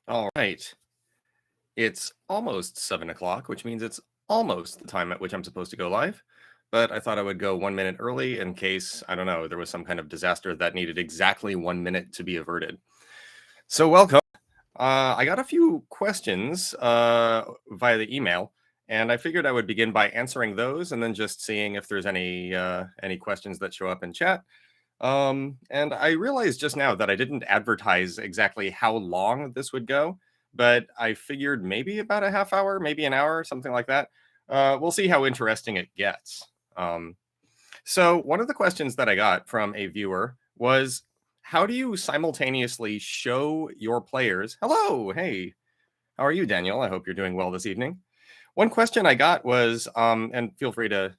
All right. It's almost 7 o'clock, which means it's almost the time at which I'm supposed to go live. But I thought I would go 1 minute early in case, I don't know, there was some kind of disaster that needed exactly 1 minute to be averted. So, welcome. I got a few questions via the email, and I figured I would begin by answering those and then just seeing if there's any questions that show up in chat. And I realized just now that I didn't advertise exactly how long this would go, but I figured maybe about a half hour, maybe an hour, something like that. We'll see how interesting it gets. So one of the questions that I got from a viewer was, how do you simultaneously show your players? Hello, hey, how are you, Daniel? I hope you're doing well this evening. One question I got was, and feel free to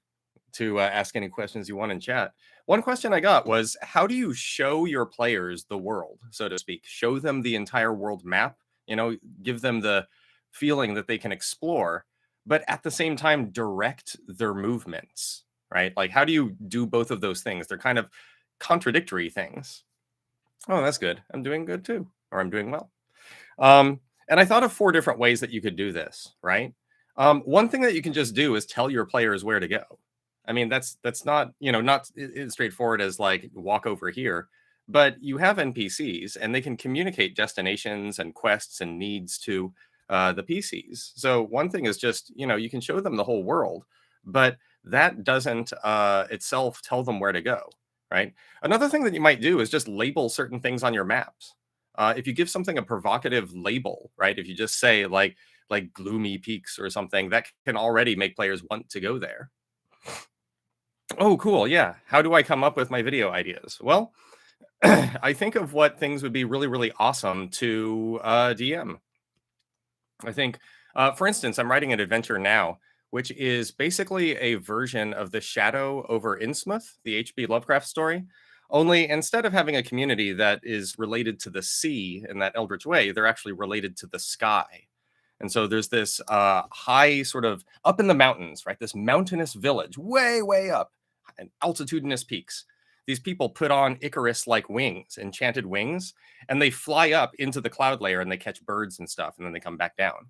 ask any questions you want in chat. One question I got was, how do you show your players the world, so to speak? Show them the entire world map, give them the feeling that they can explore, but at the same time direct their movements, right? Like, how do you do both of those things? They're kind of contradictory things. Oh, that's good. I'm doing good too, or I'm doing well. And I thought of 4 different ways that you could do this, right? One thing that you can just do is tell your players where to go. I mean, that's not, not as straightforward as like walk over here, but you have NPCs and they can communicate destinations and quests and needs to the PCs. So one thing is just, you can show them the whole world, but that doesn't itself tell them where to go, right? Another thing that you might do is just label certain things on your maps. If you give something a provocative label, right? If you just say like gloomy peaks or something, that can already make players want to go there. Oh, cool. Yeah. How do I come up with my video ideas? Well, I think of what things would be really, really awesome to DM. I think, for instance, I'm writing an adventure now, which is basically a version of The Shadow over Innsmouth, the H.P. Lovecraft story. Only instead of having a community that is related to the sea in that eldritch way, they're actually related to the sky. And so there's this high sort of up in the mountains, right? This mountainous village way, way up and altitudinous peaks. These people put on Icarus-like wings, enchanted wings, and they fly up into the cloud layer and they catch birds and stuff, and then they come back down.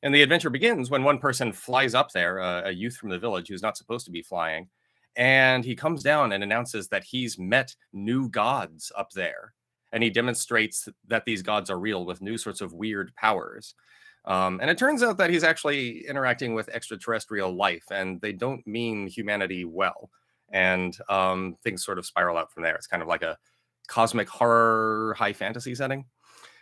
And the adventure begins when one person flies up there, a youth from the village who's not supposed to be flying, and he comes down and announces that he's met new gods up there. And he demonstrates that these gods are real with new sorts of weird powers. And it turns out that he's actually interacting with extraterrestrial life, and they don't mean humanity well. And things sort of spiral out from there. It's kind of like a cosmic horror, high fantasy setting.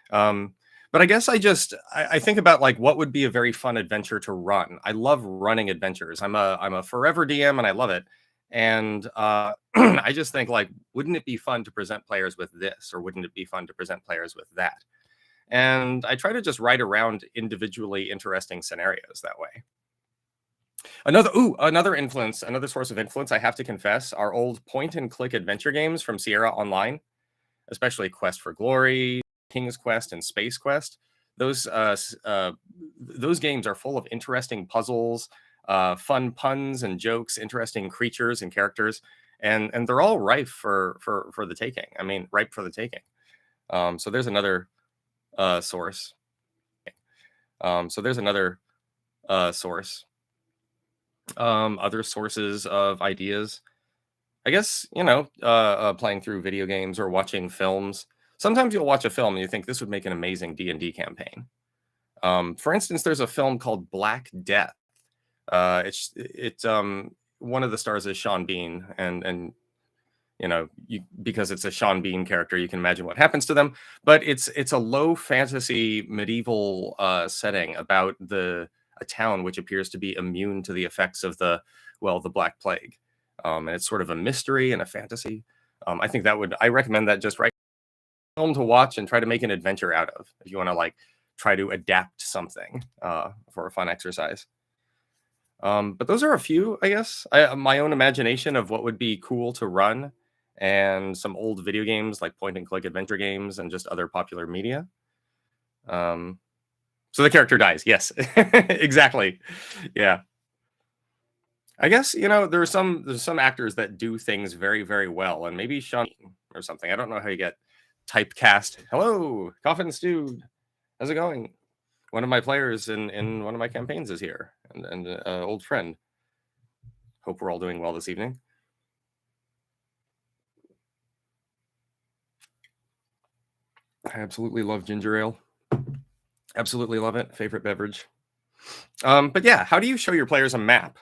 But I guess I think about like what would be a very fun adventure to run. I love running adventures. I'm a forever DM, and I love it. And I just think like, wouldn't it be fun to present players with this, or wouldn't it be fun to present players with that? And I try to just write around individually interesting scenarios that way. Another influence, another source of influence, I have to confess, are old point-and-click adventure games from Sierra Online, especially Quest for Glory, King's Quest, and Space Quest. Those games are full of interesting puzzles, fun puns and jokes, interesting creatures and characters, and they're all ripe for the taking. I mean, ripe for the taking. So there's another source. Source. Other sources of ideas, I guess, playing through video games or watching films. Sometimes you'll watch a film and you think this would make an amazing D&D campaign. For instance, there's a film called Black Death. It's one of the stars is Sean Bean, and because it's a Sean Bean character, you can imagine what happens to them. But it's a low fantasy medieval setting about a town which appears to be immune to the effects of the Black Plague. And it's sort of a mystery and a fantasy. I recommend that just film to watch and try to make an adventure out of if you want to like try to adapt something for a fun exercise. But those are a few, I guess. My own imagination of what would be cool to run, and some old video games like point-and-click adventure games and just other popular media. So the character dies. Yes, exactly. Yeah. I guess, there's some actors that do things very, very well, and maybe Sean or something. I don't know how you get typecast. Hello, Coffin Stew. How's it going? One of my players in one of my campaigns is here, and old friend. Hope we're all doing well this evening. I absolutely love ginger ale. Absolutely love it. Favorite beverage. But yeah, how do you show your players a map,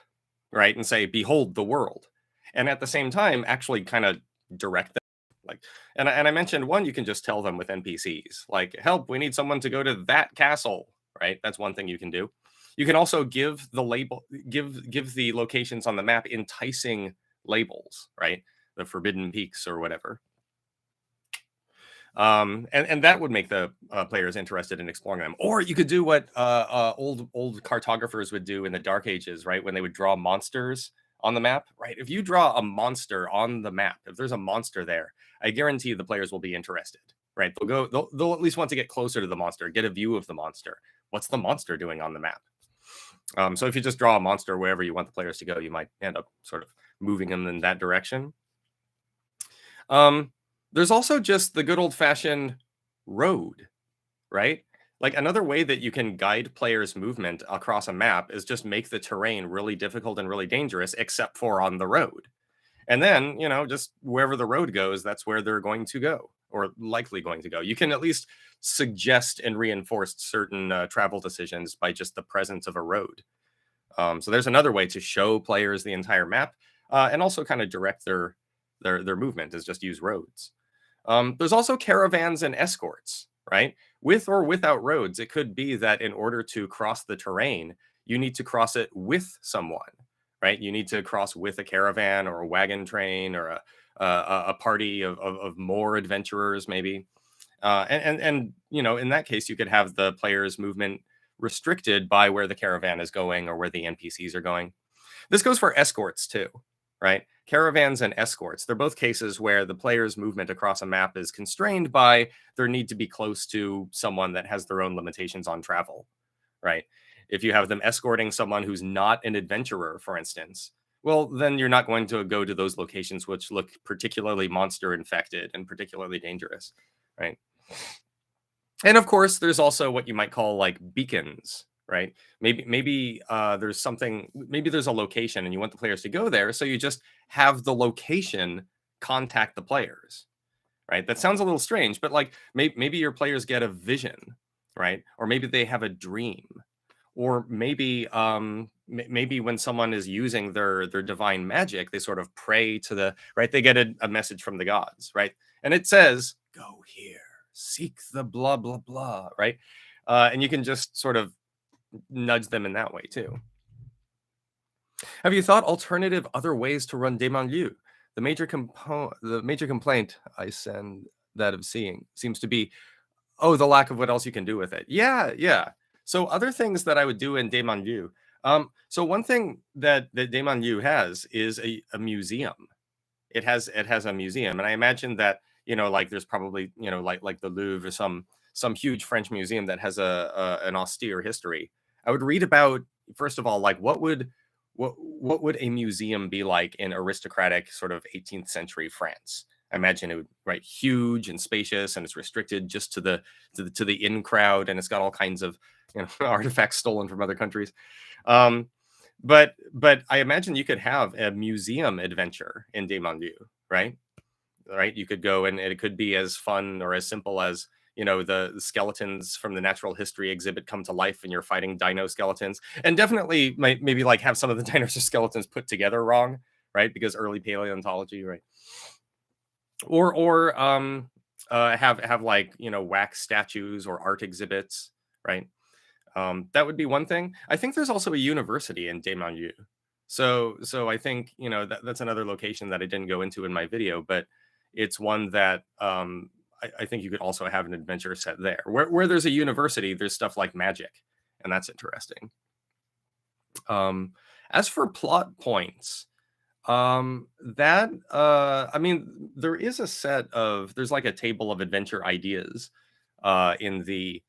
right? And say, behold the world. And at the same time, actually kind of direct them. Like, and I mentioned one, you can just tell them with NPCs, like, help, we need someone to go to that castle, right? That's one thing you can do. You can also give the label, give the locations on the map enticing labels, right? The Forbidden Peaks or whatever. And that would make the players interested in exploring them. Or you could do what old cartographers would do in the Dark Ages, right? When they would draw monsters on the map, right? If you draw a monster on the map, if there's a monster there, I guarantee the players will be interested, right? They'll at least want to get closer to the monster, get a view of the monster. What's the monster doing on the map? So if you just draw a monster wherever you want the players to go, you might end up sort of moving them in that direction. There's also just the good old-fashioned road, right? Like another way that you can guide players' movement across a map is just make the terrain really difficult and really dangerous, except for on the road. And then, just wherever the road goes, that's where they're going to go, or likely going to go. You can at least suggest and reinforce certain travel decisions by just the presence of a road. So there's another way to show players the entire map, and also kind of direct their movement is just use roads. There's also caravans and escorts, right? With or without roads, it could be that in order to cross the terrain, you need to cross it with someone, right? You need to cross with a caravan or a wagon train or a party of more adventurers, maybe. And in that case, you could have the player's movement restricted by where the caravan is going or where the NPCs are going. This goes for escorts too, right? Caravans and escorts, they're both cases where the player's movement across a map is constrained by their need to be close to someone that has their own limitations on travel, right? If you have them escorting someone who's not an adventurer, for instance, well, then you're not going to go to those locations which look particularly monster infected and particularly dangerous, right? And of course, there's also what you might call like beacons, right? Maybe there's something, maybe there's a location and you want the players to go there, so you just have the location contact the players, right? That sounds a little strange, but like maybe your players get a vision, right? Or maybe they have a dream, or maybe maybe when someone is using their divine magic, they sort of pray to the right. They get a message from the gods, right? And it says, "Go here, seek the blah blah blah," right? And you can just sort of nudge them in that way too. Have you thought alternative other ways to run Dementlieu? The major complaint I send that of seeing seems to be, oh, the lack of what else you can do with it. Yeah, yeah. So other things that I would do in Dementlieu. So one thing that Dementlieu has is a museum. It has a museum, and I imagine that like there's probably like the Louvre or some huge French museum that has an austere history. I would read about, first of all, like what would a museum be like in aristocratic sort of 18th century France. I imagine it would, right, huge and spacious, and it's restricted just to the in crowd, and it's got all kinds of artifacts stolen from other countries. Um, but I imagine you could have a museum adventure in Dementlieu, right? Right, you could go, and it could be as fun or as simple as the skeletons from the natural history exhibit come to life and you're fighting dino skeletons, and definitely maybe like have some of the dinosaur skeletons put together wrong, right? Because early paleontology, right? Or have like wax statues or art exhibits, right? That would be one thing. I think there's also a university in Dementlieu. So I think that's another location that I didn't go into in my video, but it's one that I think you could also have an adventure set there. Where there's a university, there's stuff like magic, and that's interesting. As for plot points, that I mean, there's like a table of adventure ideas in the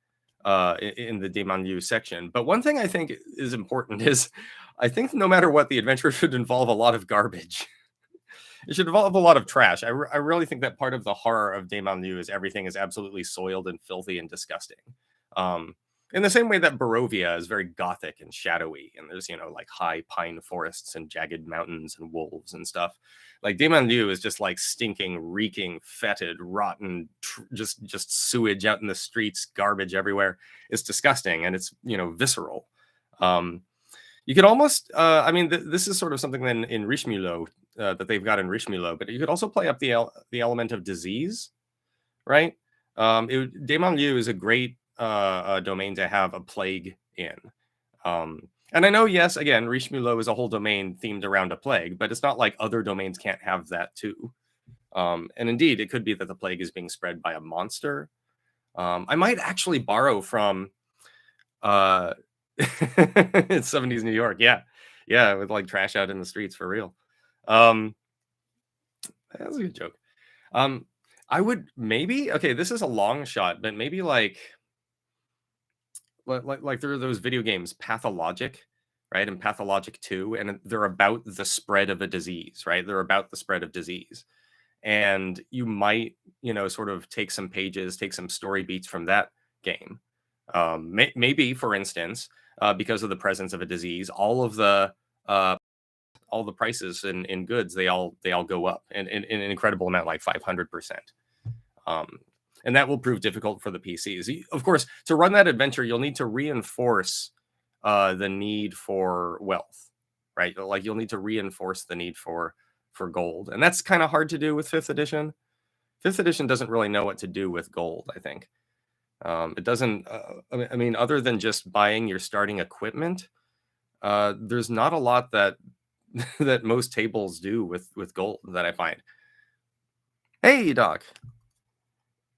Dementlieu section. But one thing I think is important is I think no matter what, the adventure should involve a lot of garbage. It should involve a lot of trash. I really think that part of the horror of Dementlieu is everything is absolutely soiled and filthy and disgusting. In the same way that Barovia is very gothic and shadowy, and there's, like high pine forests and jagged mountains and wolves and stuff. Like Dementlieu is just like stinking, reeking, fetid, rotten, just sewage out in the streets, garbage everywhere. It's disgusting, and it's, visceral. You could almost, this is sort of something then in Richemilot that they've got in Richemilot, but you could also play up the element of disease, right? Dementlieu is a great domain to have a plague in. And I know, yes, again, Richemilot is a whole domain themed around a plague, but it's not like other domains can't have that too. And indeed, it could be that the plague is being spread by a monster. I might actually borrow from it's 70s New York. Yeah, with like trash out in the streets for real. That's a good joke. I would maybe, okay, this is a long shot, but maybe like there are those video games, Pathologic, right? And Pathologic 2, and they're about the spread of a disease, right? They're about the spread of disease. And you might, sort of take some pages, take some story beats from that game. Maybe, for instance, because of the presence of a disease, all the prices in goods, they all go up in an incredible amount, like 500%. And that will prove difficult for the PCs. Of course, to run that adventure, you'll need to reinforce the need for wealth, right? Like you'll need to reinforce the need for gold, and that's kind of hard to do with 5th edition. 5th edition doesn't really know what to do with gold, I think. It doesn't. I mean, other than just buying your starting equipment, there's not a lot that that most tables do with gold that I find. Hey, Doc.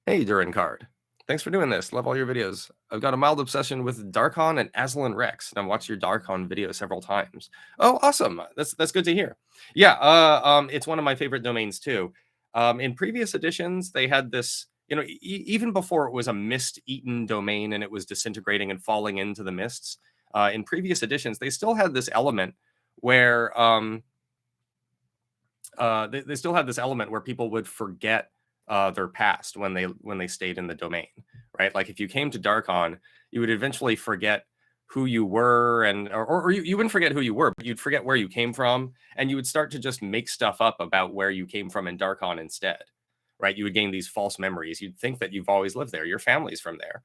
Hey, Durin Card. Thanks for doing this. Love all your videos. I've got a mild obsession with Darkon and Aslan Rex, and I've watched your Darkon video several times. Oh, awesome. That's good to hear. Yeah, it's one of my favorite domains too. In previous editions, they had this, even before it was a mist-eaten domain and it was disintegrating and falling into the mists, in previous editions, they still had this element where they still had this element where people would forget their past when they stayed in the domain, right? Like if you came to Darkon, you would eventually forget who you were, and or you wouldn't forget who you were, but you'd forget where you came from, and you would start to just make stuff up about where you came from in Darkon instead, right? You would gain these false memories. You'd think that you've always lived there. Your family's from there.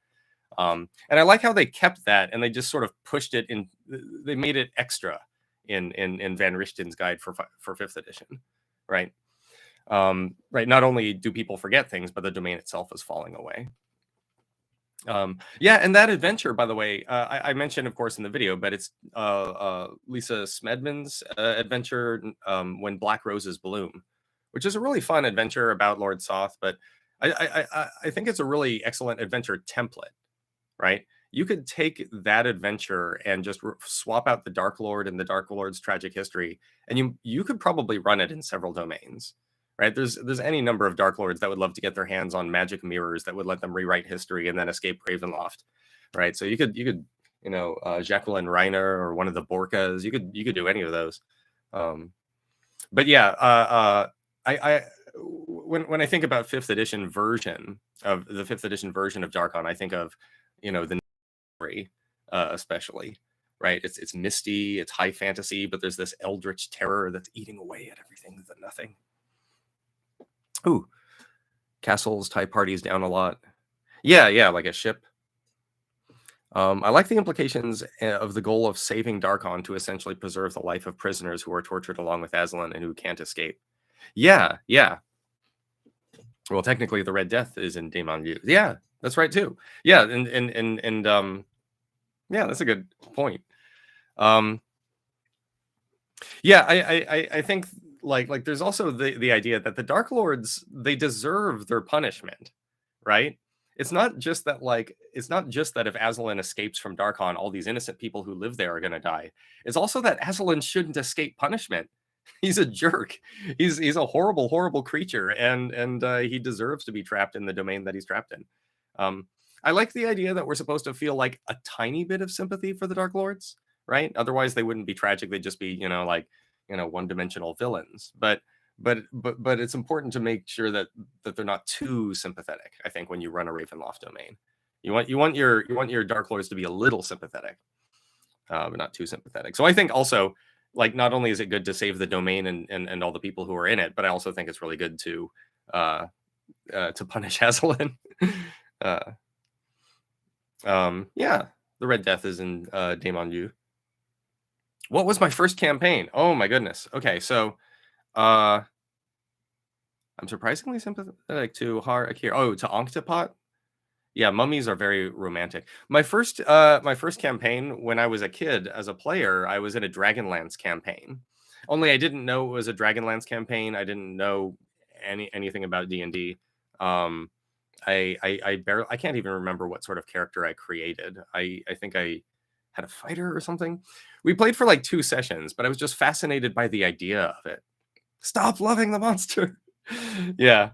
And I like how they kept that, and they just sort of pushed it in. They made it extra in Van Richten's guide for 5th edition, right? Right. Not only do people forget things, but the domain itself is falling away. Yeah, and that adventure, by the way, I mentioned, of course, in the video, but it's Lisa Smedman's adventure, When Black Roses Bloom, which is a really fun adventure about Lord Soth. But I think it's a really excellent adventure template, right? You could take that adventure and just swap out the Dark Lord and the Dark Lord's tragic history, and you could probably run it in several domains. Right? There's any number of Dark Lords that would love to get their hands on magic mirrors that would let them rewrite history and then escape Ravenloft, right? So you could Jacqueline Reiner or one of the Borkas. You could do any of those. But yeah, when I think about 5th edition version of the 5th edition version of Darkon, I think of the story, especially. Right? It's misty, it's high fantasy, but there's this eldritch terror that's eating away at everything, the nothing. Ooh, castles tie parties down a lot. Yeah, like a ship. I like the implications of the goal of saving Darkon to essentially preserve the life of prisoners who are tortured along with Aslan and who can't escape. Yeah. Well, technically, the Red Death is in Dementlieu. Yeah, that's right too. Yeah, and yeah, that's a good point. Yeah, I think like there's also the idea that the Dark Lords, they deserve their punishment, right? It's not just that if Aslan escapes from Darkon, all these innocent people who live there are going to die. It's also that Aslan shouldn't escape punishment. He's a jerk. He's a horrible creature, and he deserves to be trapped in the domain that he's trapped in. I like the idea that we're supposed to feel like a tiny bit of sympathy for the Dark Lords, right? Otherwise, they wouldn't be tragic. They'd just be, one-dimensional villains. But it's important to make sure that they're not too sympathetic, I think, when you run a Ravenloft domain. You want your Dark Lords to be a little sympathetic, but not too sympathetic. So I think also, like, not only is it good to save the domain and all the people who are in it, but I also think it's really good to punish Hazelin. Yeah, the Red Death is in Dementlieu. What was my first campaign? Oh my goodness. Okay, so I'm surprisingly sympathetic to Akira. Oh, to Onktapot. Yeah, mummies are very romantic. My first campaign when I was a kid as a player, I was in a Dragonlance campaign. Only I didn't know it was a Dragonlance campaign. I didn't know anything about D&D. I can't even remember what sort of character I created. I think I had a fighter or something. We played for like 2 sessions, but I was just fascinated by the idea of it. Stop loving the monster. Yeah.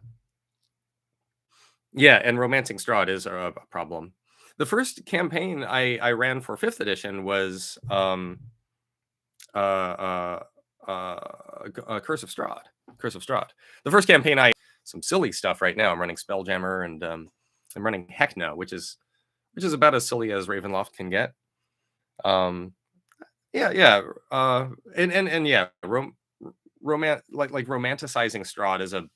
Yeah, and romancing Strahd is a problem. The first campaign I ran for 5th edition was Curse of Strahd. Curse of Strahd. The first campaign some silly stuff right now. I'm running Spelljammer and I'm running Hekna, which is about as silly as Ravenloft can get. And yeah, romanticizing Strahd is a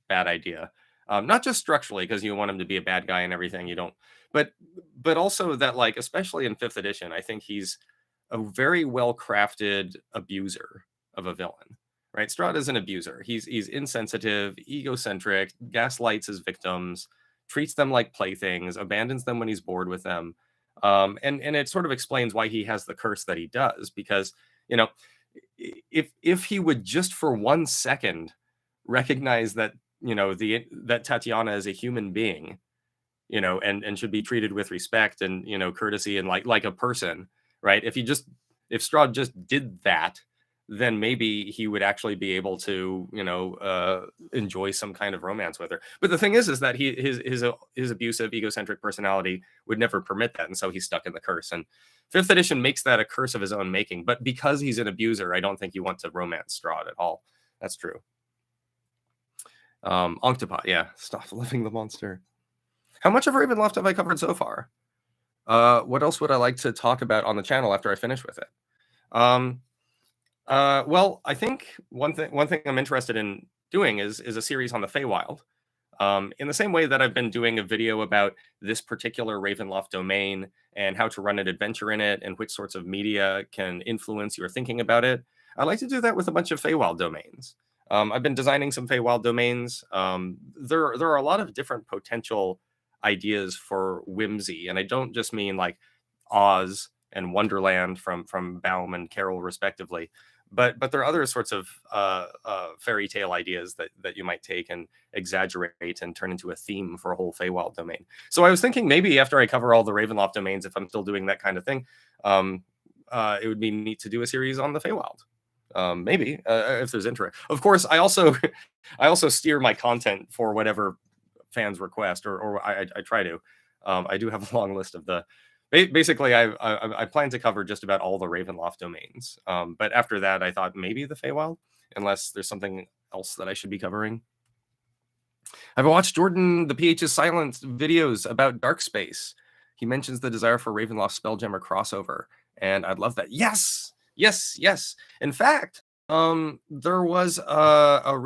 bad idea. Not just structurally because you want him to be a bad guy and everything. You don't, but also that, like, especially in 5th edition, I think he's a very well crafted abuser of a villain. Right, Strahd is an abuser. He's insensitive, egocentric, gaslights his victims, treats them like playthings, abandons them when he's bored with them. And it sort of explains why he has the curse that he does, because, you know, if he would just for 1 second recognize that, you know, that Tatiana is a human being, you know, and should be treated with respect and, you know, courtesy and like a person, right? If Strahd just did that, then maybe he would actually be able to, you know, enjoy some kind of romance with her. But the thing is that his abusive, egocentric personality would never permit that, and so he's stuck in the curse. And 5th edition makes that a curse of his own making. But because he's an abuser, I don't think you want to romance Strahd at all. That's true. Onktapot, yeah. Stop living the monster. How much of Ravenloft have I covered so far? What else would I like to talk about on the channel after I finish with it? Well, I think one thing I'm interested in doing is a series on the Feywild. In the same way that I've been doing a video about this particular Ravenloft domain and how to run an adventure in it and which sorts of media can influence your thinking about it, I'd like to do that with a bunch of Feywild domains. I've been designing some Feywild domains. There are a lot of different potential ideas for whimsy, and I don't just mean like Oz and Wonderland from Baum and Carroll respectively, but there are other sorts of fairy tale ideas that you might take and exaggerate and turn into a theme for a whole Feywild domain. So I was thinking maybe after I cover all the Ravenloft domains, if I'm still doing that kind of thing, it would be neat to do a series on the Feywild. Maybe if there's interest. Of course, I also steer my content for whatever fans request, or I try to. I do have a long list of the. Basically, I plan to cover just about all the Ravenloft domains. But after that, I thought maybe the Feywild, unless there's something else that I should be covering. I've watched Jordan the PH's Silence videos about Dark Space. He mentions the desire for Ravenloft Spelljammer crossover, and I'd love that. Yes. In fact, there was a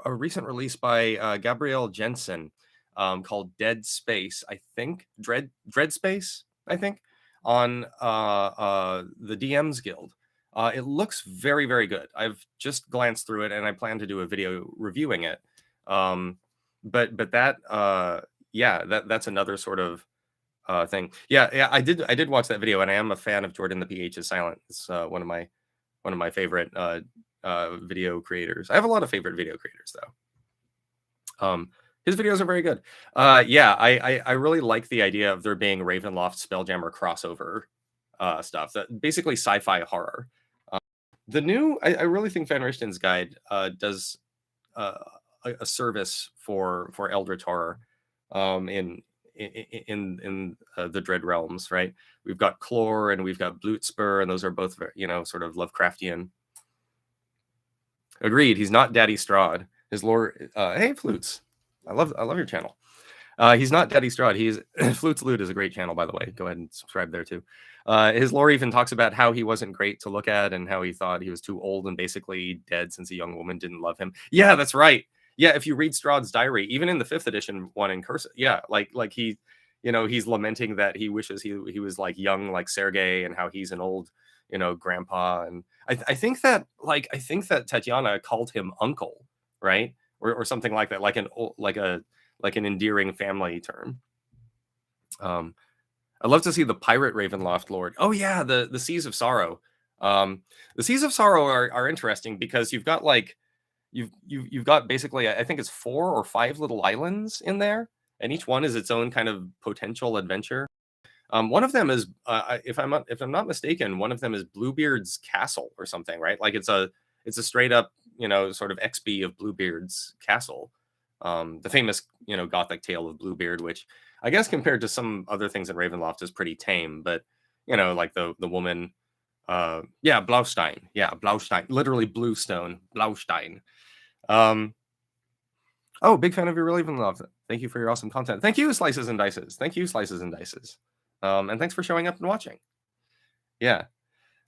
recent release by Gabrielle Jensen called Dead Space, I think. Dread Space, I think, on the DMs Guild. It looks very, very good. I've just glanced through it, and I plan to do a video reviewing it. But that, yeah, that's another sort of thing. Yeah, I did watch that video, and I am a fan of Jordan the PH's Silent. It's one of my favorite video creators. I have a lot of favorite video creators though. His videos are very good. Yeah, I really like the idea of there being Ravenloft Spelljammer crossover stuff. That basically sci-fi horror. I really think Van Richten's Guide does a service for Eldritch horror in the Dread Realms, right? We've got Clore and we've got Blutspur, and those are both, you know, sort of Lovecraftian. Agreed. He's not Daddy Strahd. His lore. Hey, Flutes. I love your channel. He's not Daddy Strahd. He's Flute's Loot is a great channel, by the way. Go ahead and subscribe there too. His lore even talks about how he wasn't great to look at and how he thought he was too old and basically dead since a young woman didn't love him. Yeah, that's right. Yeah, if you read Strahd's diary, even in the 5th edition one in cursive, yeah, like he, he's lamenting that he wishes he was like young like Sergei and how he's an old, grandpa. And I think that Tatiana called him uncle, right? Or something like that, like an endearing family term. I'd love to see the pirate Ravenloft Lord. Oh yeah, the Seas of Sorrow. The Seas of Sorrow are interesting because you've got like you've got basically, I think it's 4 or 5 little islands in there, and each one is its own kind of potential adventure. One of them is, if I'm not mistaken, one of them is Bluebeard's castle or something, right? Like it's a straight up, sort of XP of Bluebeard's castle. The famous, gothic tale of Bluebeard, which I guess compared to some other things in Ravenloft is pretty tame, but like the woman, yeah, Blaustein, literally bluestone, Blaustein. Oh, big fan of your Ravenloft. Thank you for your awesome content. Thank you, Slices and Dices. Thank you, Slices and Dices. And thanks for showing up and watching. Yeah.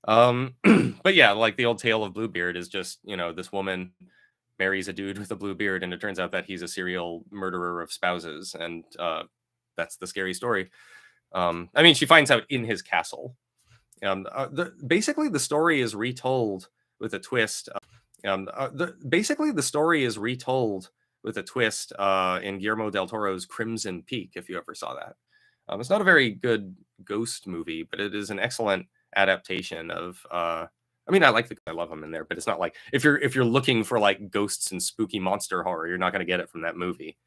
But yeah, like the old tale of Bluebeard is just, this woman marries a dude with a blue beard, and it turns out that he's a serial murderer of spouses, and that's the scary story. I mean, she finds out in his castle. Basically, the story is retold with a twist. Basically, the story is retold with a twist in Guillermo del Toro's Crimson Peak, if you ever saw that. It's not a very good ghost movie, but it is an excellent adaptation of. I mean, I love him in there, but it's not like if you're looking for like ghosts and spooky monster horror, you're not going to get it from that movie.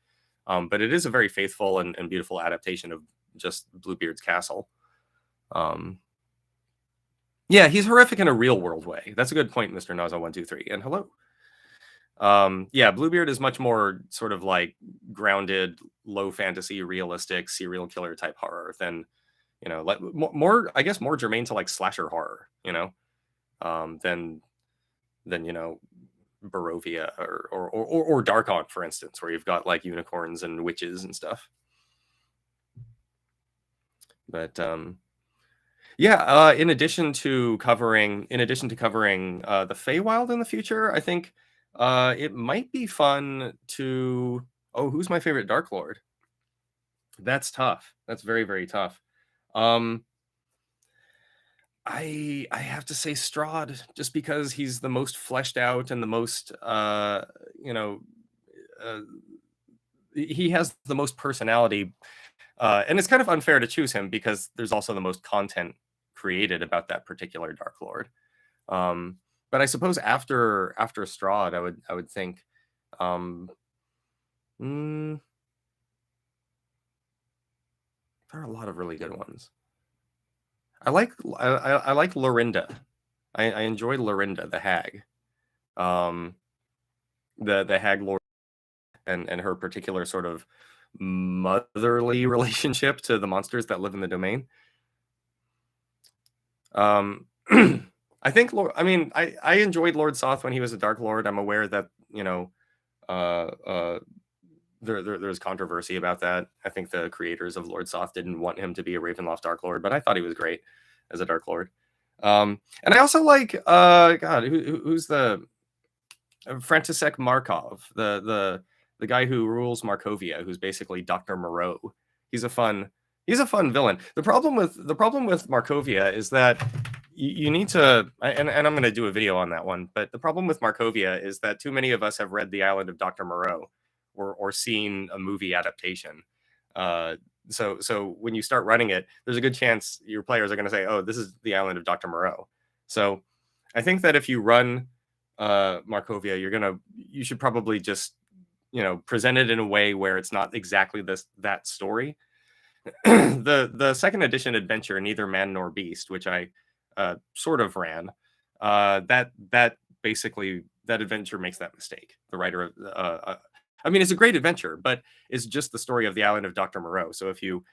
But it is a very faithful and beautiful adaptation of just Bluebeard's castle. Yeah, he's horrific in a real world way. That's a good point, Mr. Naza123. And hello. Yeah, Bluebeard is much more sort of like grounded, low fantasy, realistic serial killer type horror than, like more, I guess, more germane to like slasher horror, than Barovia or Darkon, for instance, where you've got like unicorns and witches and stuff. But yeah, in addition to covering the Feywild in the future, I think it might be fun to. Oh, who's my favorite Dark Lord? That's tough. That's very, very tough. I have to say Strahd, just because he's the most fleshed out and the most he has the most personality, and it's kind of unfair to choose him because there's also the most content created about that particular Dark Lord. But I suppose after Strahd, I would think. There are a lot of really good ones. I like Lorinda. I enjoy Lorinda, the hag. The hag lord and her particular sort of motherly relationship to the monsters that live in the domain. I think I enjoyed Lord Soth when he was a Dark Lord. I'm aware that there's controversy about that. I think the creators of Lord Soth didn't want him to be a Ravenloft Dark Lord, but I thought he was great as a Dark Lord. And I also like God, who's the František Markov, the guy who rules Markovia, who's basically Dr. Moreau. He's a fun villain. The problem with Markovia is that you need to, and I'm going to do a video on that one, but the problem with Markovia is that too many of us have read The Island of Dr. Moreau or seen a movie adaptation. So when you start running it, there's a good chance your players are going to say, oh, this is The Island of Dr. Moreau. So I think that if you run Markovia, you should probably just present it in a way where it's not exactly that story. the second edition adventure, Neither Man Nor Beast, which I sort of ran, that basically that adventure makes that mistake. The writer of I mean, it's a great adventure, but it's just the story of the Island of Dr. Moreau. So if you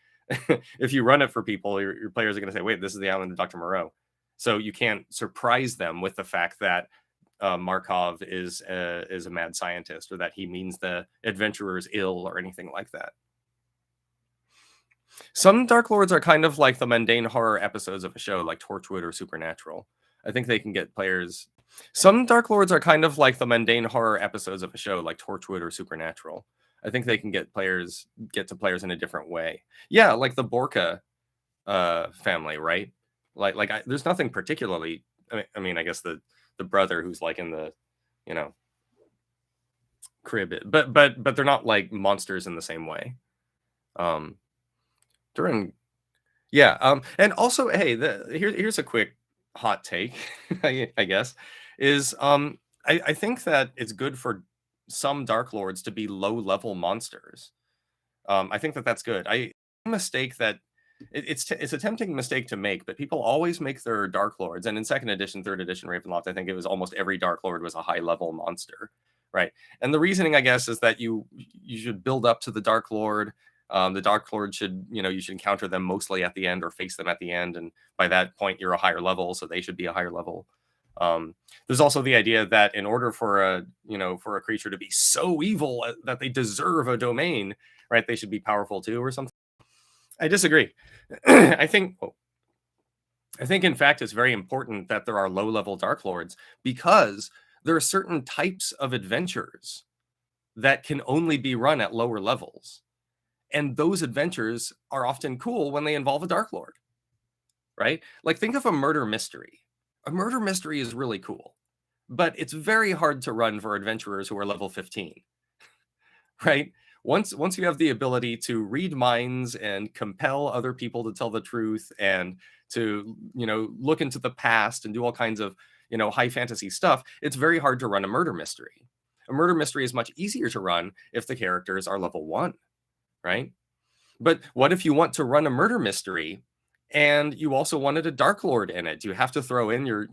if you run it for people, your players are going to say, wait, this is the Island of Dr. Moreau. So you can't surprise them with the fact that Markov is a mad scientist, or that he means the adventurers ill, or anything like that. Some Dark Lords are kind of like the mundane horror episodes of a show like Torchwood or Supernatural. I think they can get players. Some Dark Lords are kind of like the mundane horror episodes of a show like Torchwood or Supernatural. I think they can get to players in a different way. Yeah, like the Borka family, right? There's nothing particularly. I mean, I guess the brother who's like in the, you know, crib, but they're not like monsters in the same way. Um, during Yeah, and also, hey, here's a quick hot take, I guess, is I think that it's good for some Dark Lords to be low level monsters. I think that that's good. Mistake that it's a tempting mistake to make, but people always make their Dark Lords, and in second edition, third edition Ravenloft, I think it was almost every Dark Lord was a high level monster, right? And the reasoning, I guess, is that you should build up to the Dark Lord. The Dark Lord should, you should encounter them mostly at the end or face them at the end, and by that point you're a higher level, so they should be a higher level. There's also the idea that in order for a creature to be so evil that they deserve a domain, right, they should be powerful too or something. I disagree. I think in fact it's very important that there are low level Dark Lords, because there are certain types of adventures that can only be run at lower levels. And those adventures are often cool when they involve a Dark Lord, right? Like, think of a murder mystery. A murder mystery is really cool, but it's very hard to run for adventurers who are level 15, right? Once you have the ability to read minds and compel other people to tell the truth and to, look into the past and do all kinds of, high fantasy stuff, it's very hard to run a murder mystery. A murder mystery is much easier to run if the characters are level 1, right? But what if you want to run a murder mystery and you also wanted a Dark Lord in it? Do you have to throw in your,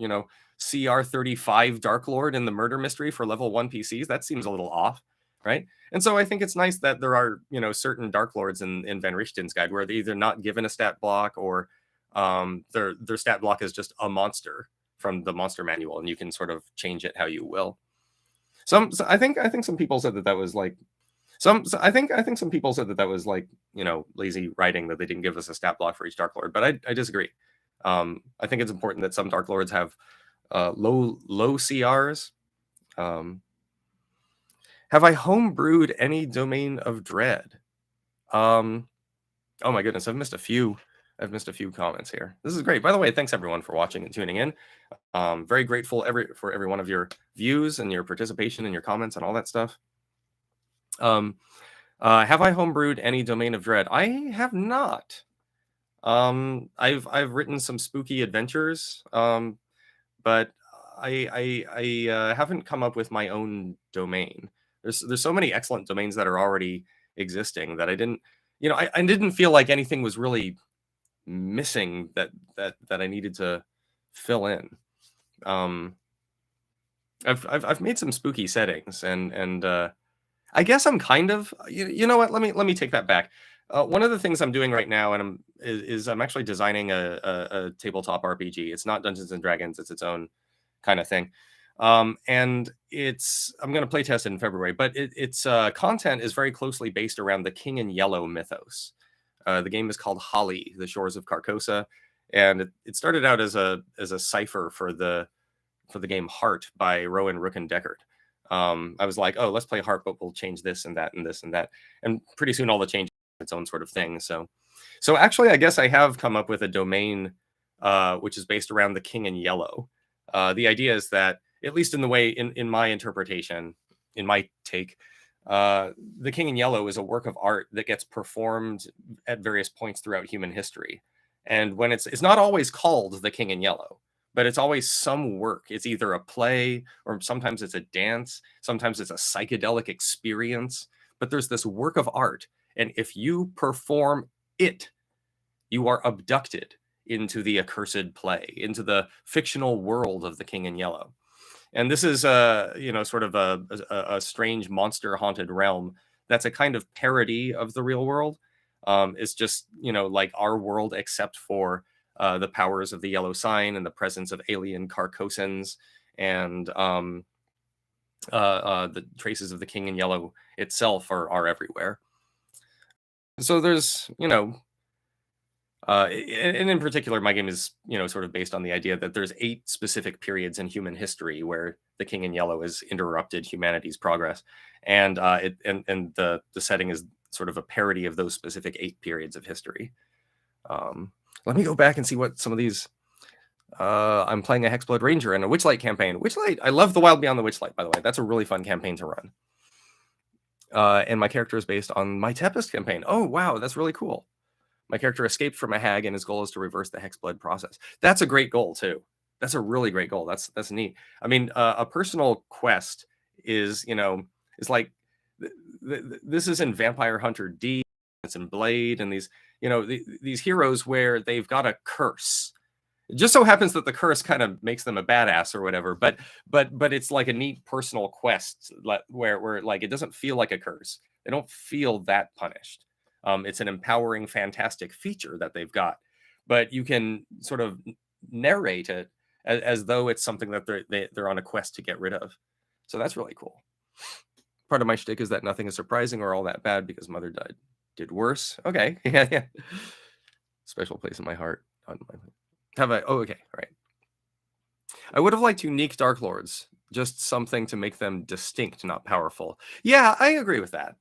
CR 35 Dark Lord in the murder mystery for level 1 PCs? That seems a little off, right? And so I think it's nice that there are, certain Dark Lords in Van Richten's guide where they're either not given a stat block, or their stat block is just a monster from the monster manual, and you can sort of change it how you will. I think some people said that was like I think some people said that was like, lazy writing, that they didn't give us a stat block for each Dark Lord, but I disagree. I think it's important that some Dark Lords have low CRs. Have I homebrewed any Domain of Dread? Oh my goodness, I've missed a few comments here. This is great. By the way, thanks everyone for watching and tuning in. Very grateful for every one of your views and your participation and your comments and all that stuff. Have I homebrewed any Domain of Dread? I have not. I've written some spooky adventures, but I haven't come up with my own domain. There's so many excellent domains that are already existing that I didn't, I didn't feel like anything was really missing that I needed to fill in. I've made some spooky settings, and I guess I'm kind of, you know what? Let me take that back. One of the things I'm doing right now, and I'm actually designing a tabletop RPG. It's not Dungeons and Dragons. It's its own kind of thing. And I'm going to play test it in February, but its content is very closely based around the King in Yellow mythos. The game is called Holly, The Shores of Carcosa, and it started out as a cipher for the game Heart by Rowan Rook and Deckard. I was like, oh, let's play Heart, but we'll change this and that and this and that. And pretty soon all the changes its own sort of thing. So actually, I guess I have come up with a domain which is based around the King in Yellow. The idea is that, at least in the way, in my interpretation, in my take, the King in Yellow is a work of art that gets performed at various points throughout human history. And when it's not always called the King in Yellow, but it's always some work. It's either a play, or sometimes it's a dance, sometimes it's a psychedelic experience, but there's this work of art. And if you perform it, you are abducted into the accursed play, into the fictional world of the King in Yellow. And this is sort of a strange monster haunted realm that's a kind of parody of the real world. It's just, like our world, except for the powers of the yellow sign and the presence of alien Carcosans, and the traces of the King in Yellow itself are everywhere. So there's, And in particular, my game is, sort of based on the idea that there's 8 specific periods in human history where the King in Yellow has interrupted humanity's progress, and the setting is sort of a parody of those specific 8 periods of history. Let me go back and see what some of these. I'm playing a Hexblood Ranger in a Witchlight campaign. Witchlight, I love the Wild Beyond the Witchlight, by the way. That's a really fun campaign to run. And my character is based on my Tempest campaign. Oh, wow, that's really cool. My character escaped from a hag, and his goal is to reverse the Hexblood process. That's a great goal, too. That's a really great goal. That's neat. I mean, a personal quest is, is like, this is in Vampire Hunter D, it's in Blade, and these, these heroes where they've got a curse. It just so happens that the curse kind of makes them a badass or whatever, but it's like a neat personal quest where like it doesn't feel like a curse. They don't feel that punished. It's an empowering, fantastic feature that they've got, but you can sort of narrate it as though it's something that they're on a quest to get rid of. So that's really cool. Part of my shtick is that nothing is surprising or all that bad because Mother did worse. Okay, yeah. Special place in my heart. Have I? Oh, okay, right. I would have liked unique Dark Lords, just something to make them distinct, not powerful. Yeah, I agree with that.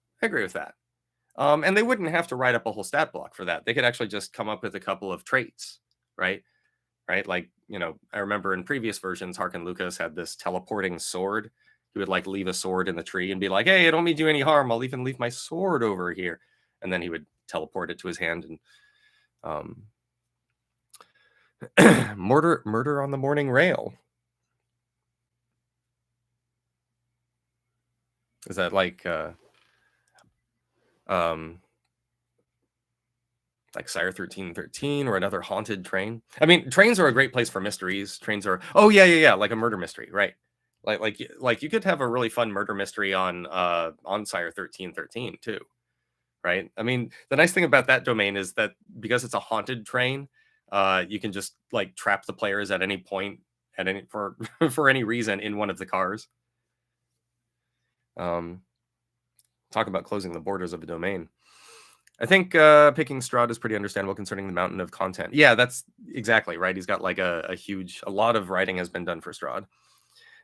And they wouldn't have to write up a whole stat block for that. They could actually just come up with a couple of traits, right? Like, I remember in previous versions, Harkin Lucas had this teleporting sword. He would like leave a sword in the tree and be like, "Hey, I don't mean to do any harm. I'll even leave my sword over here," and then he would teleport it to his hand. And murder on the morning rail. Is that like Sire 1313 or another haunted train? I mean, trains are a great place for mysteries. Trains are yeah, like a murder mystery, right? Like you could have a really fun murder mystery on Sire 1313 too, right? I mean, the nice thing about that domain is that because it's a haunted train, you can just like trap the players at any point for for any reason in one of the cars. Talk about closing the borders of a domain. I think picking Strahd is pretty understandable concerning the mountain of content. Yeah, that's exactly right. He's got like a lot of writing has been done for Strahd.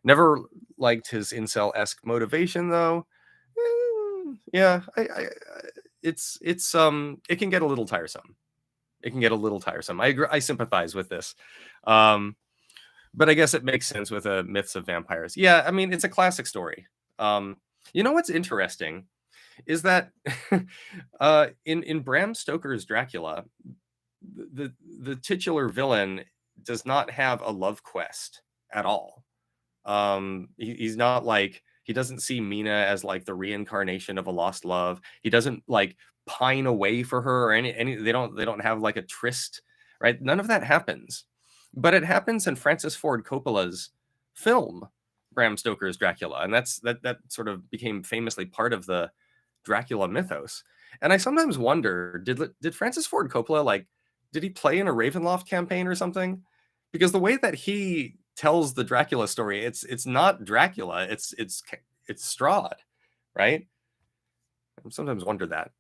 Never liked his incel-esque motivation though. Yeah, it can get a little tiresome. I agree, I sympathize with this. But I guess it makes sense with Myths of Vampires. Yeah, I mean, it's a classic story. You know what's interesting is that in Bram Stoker's Dracula, the titular villain does not have a love quest at all. He's not like, he doesn't see Mina as like the reincarnation of a lost love. He doesn't like pine away for her or any they don't have like a tryst, right? None of that happens. But it happens in Francis Ford Coppola's film Bram Stoker's Dracula, and that sort of became famously part of the Dracula mythos. And I sometimes wonder, did Francis Ford Coppola, like, did he play in a Ravenloft campaign or something? Because the way that he tells the Dracula story, it's not Dracula, it's Strahd, right? I sometimes wonder that.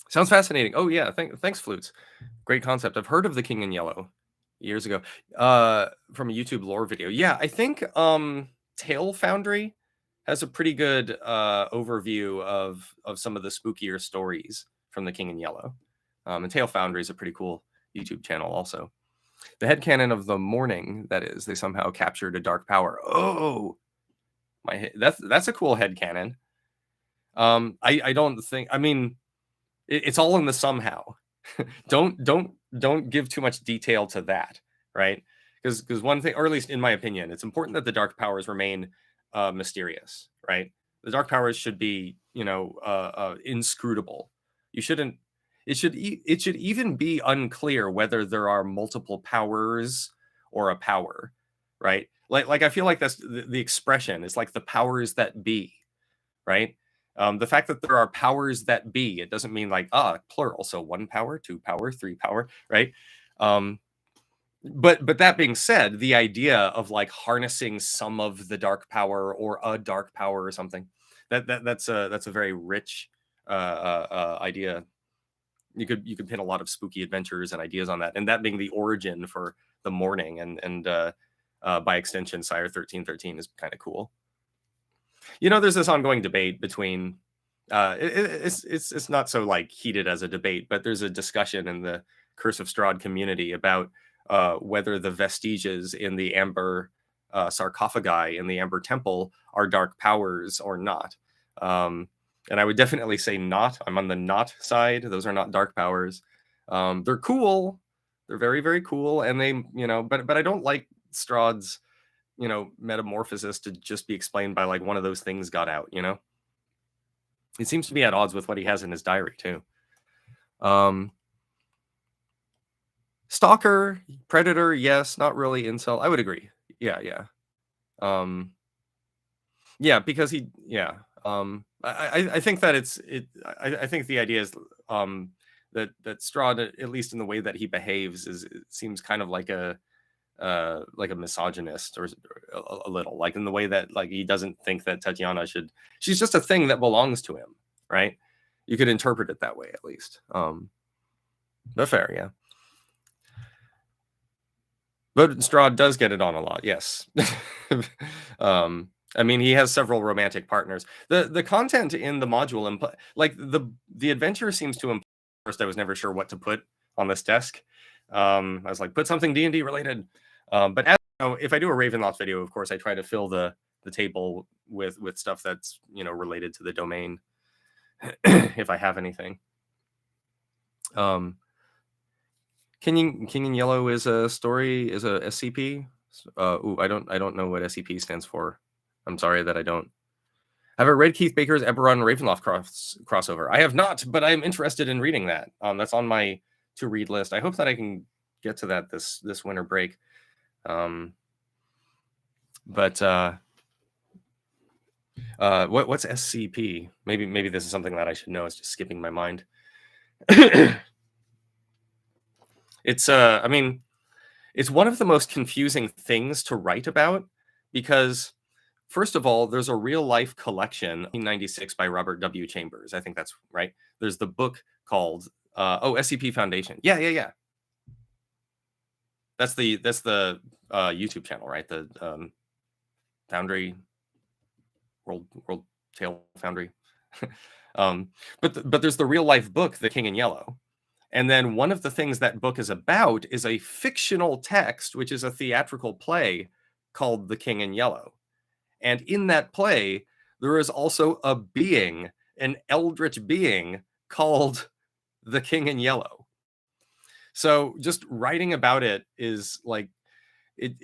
Sounds fascinating. Oh yeah, thanks Flutes. Great concept. I've heard of the King in Yellow years ago from a YouTube lore video. Yeah, I think Tale Foundry has a pretty good overview of some of the spookier stories from the King in Yellow. And Tale Foundry is a pretty cool YouTube channel also. The headcanon of the morning, that is, they somehow captured a dark power. Oh, that's a cool headcanon. I don't think, I mean, it's all in the somehow. don't give too much detail to that, right? Because one thing, or at least in my opinion, it's important that the dark powers remain mysterious, right? The dark powers should be, inscrutable. You shouldn't. It should even be unclear whether there are multiple powers or a power, right? Like I feel like that's the expression. It's like the powers that be, right? The fact that there are powers that be, it doesn't mean like plural. So 1 power, 2 power, 3 power, right? But that being said, the idea of like harnessing some of the dark power or a dark power or something, that's a very rich idea. you could pin a lot of spooky adventures and ideas on that, and that being the origin for the Morning and by extension Sire 1313 is kind of cool. There's this ongoing debate between it's not so like heated as a debate, but there's a discussion in the Curse of Strahd community about whether the vestiges in the amber sarcophagi in the Amber Temple are dark powers or not. And I would definitely say not. I'm on the not side. Those are not dark powers. They're cool. They're very, very cool. And they, but I don't like Strahd's, metamorphosis to just be explained by like one of those things got out, It seems to be at odds with what he has in his diary too. Stalker, Predator, yes, not really incel. I would agree. Yeah. Yeah, because I think that I think the idea is that Strahd, at least in the way that he behaves, it seems kind of like a misogynist or a little, like in the way that like he doesn't think that Tatiana she's just a thing that belongs to him, right? You could interpret it that way at least. But fair, yeah. But Strahd does get it on a lot, yes. I mean, he has several romantic partners. The content in the module, like the adventure seems to imply. First, I was never sure what to put on this desk. I was like, put something D&D related. But as you know, if I do a Ravenloft video, of course, I try to fill the table with stuff that's related to the domain, if I have anything. King in Yellow is a SCP. I don't know what SCP stands for. I'm sorry that I don't. Have I read Keith Baker's Eberron Ravenloft crossover? I have not, but I'm interested in reading that. That's on my to read list. I hope that I can get to that this winter break. What's SCP? Maybe this is something that I should know. It's just skipping my mind. It's I mean, it's one of the most confusing things to write about because, first of all, there's a real life collection, 1996 by Robert W. Chambers. I think that's right. There's the book called SCP Foundation. Yeah. That's the YouTube channel, right? The Foundry World Tale Foundry. But there's the real life book, The King in Yellow. And then one of the things that book is about is a fictional text, which is a theatrical play called The King in Yellow. And in that play, there is also a being, an eldritch being called The King in Yellow. So just writing about it is like, it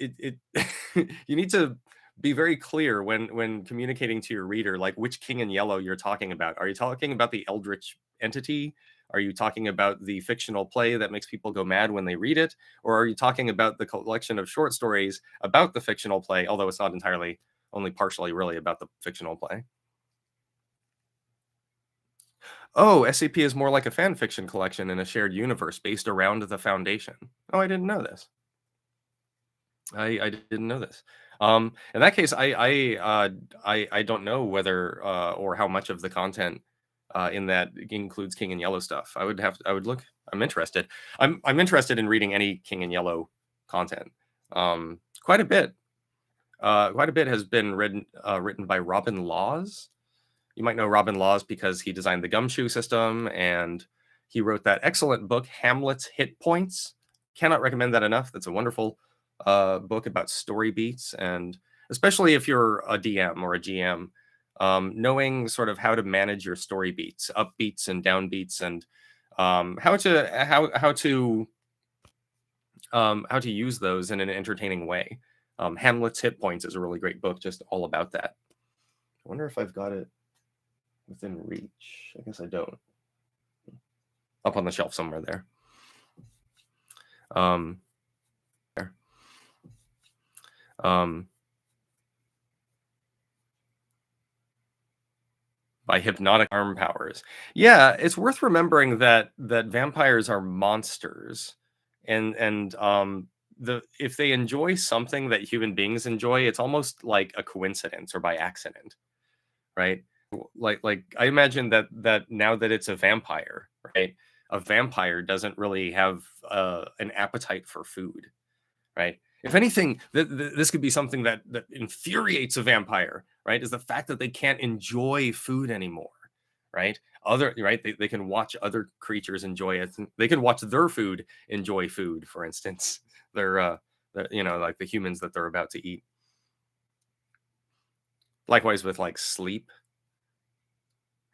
you need to be very clear when communicating to your reader, like which King in Yellow you're talking about. Are you talking about the eldritch entity? Are you talking about the fictional play that makes people go mad when they read it? Or are you talking about the collection of short stories about the fictional play, although it's not entirely, only partially really about the fictional play? Oh, SCP is more like a fan fiction collection in a shared universe based around the Foundation. Oh, I didn't know this. I didn't know this. In that case, I don't know whether or how much of the content in that includes King in Yellow stuff. I would look. I'm interested. I'm interested in reading any King in Yellow content. Quite a bit. Quite a bit has been written by Robin Laws. You might know Robin Laws because he designed the Gumshoe system and he wrote that excellent book, Hamlet's Hit Points. Cannot recommend that enough. That's a wonderful book about story beats, and especially if you're a DM or a GM, knowing sort of how to manage your story beats, up beats and down beats, and how to use those in an entertaining way. Hamlet's Hit Points is a really great book, just all about that. I wonder if I've got it within reach. I guess I don't. Up on the shelf somewhere there. By hypnotic arm powers. Yeah, it's worth remembering that vampires are monsters, and if they enjoy something that human beings enjoy, it's almost like a coincidence or by accident, right? Like I imagine that now that it's a vampire, right? a vampire doesn't really have an appetite for food, right? If anything, this could be something that infuriates a vampire, right? Is the fact that they can't enjoy food anymore, right? They can watch other creatures enjoy it. They can watch their food enjoy food, for instance. They're like the humans that they're about to eat. Likewise with like sleep,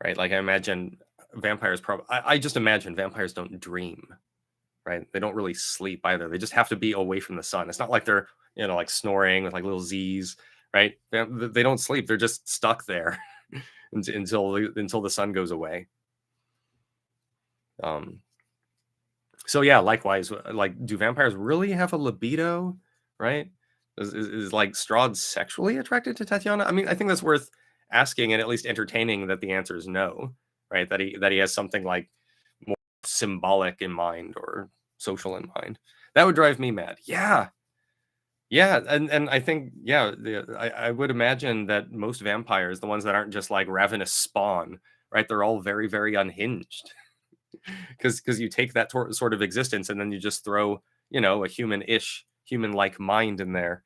right? Like I imagine vampires I just imagine vampires don't dream, right? They don't really sleep either. They just have to be away from the sun. It's not like they're, like snoring with like little Z's, right? They don't sleep. They're just stuck there until the sun goes away. So yeah, likewise, like, do vampires really have a libido, right? Is like Strahd sexually attracted to Tatiana? I mean, I think that's worth asking and at least entertaining that the answer is no, right? That he has something like more symbolic in mind or social in mind. That would drive me mad. Yeah. Yeah, and I think, yeah, I would imagine that most vampires, the ones that aren't just like ravenous spawn, right? They're all very, very unhinged. Because you take that sort of existence and then you just throw, a human-ish, human-like mind in there.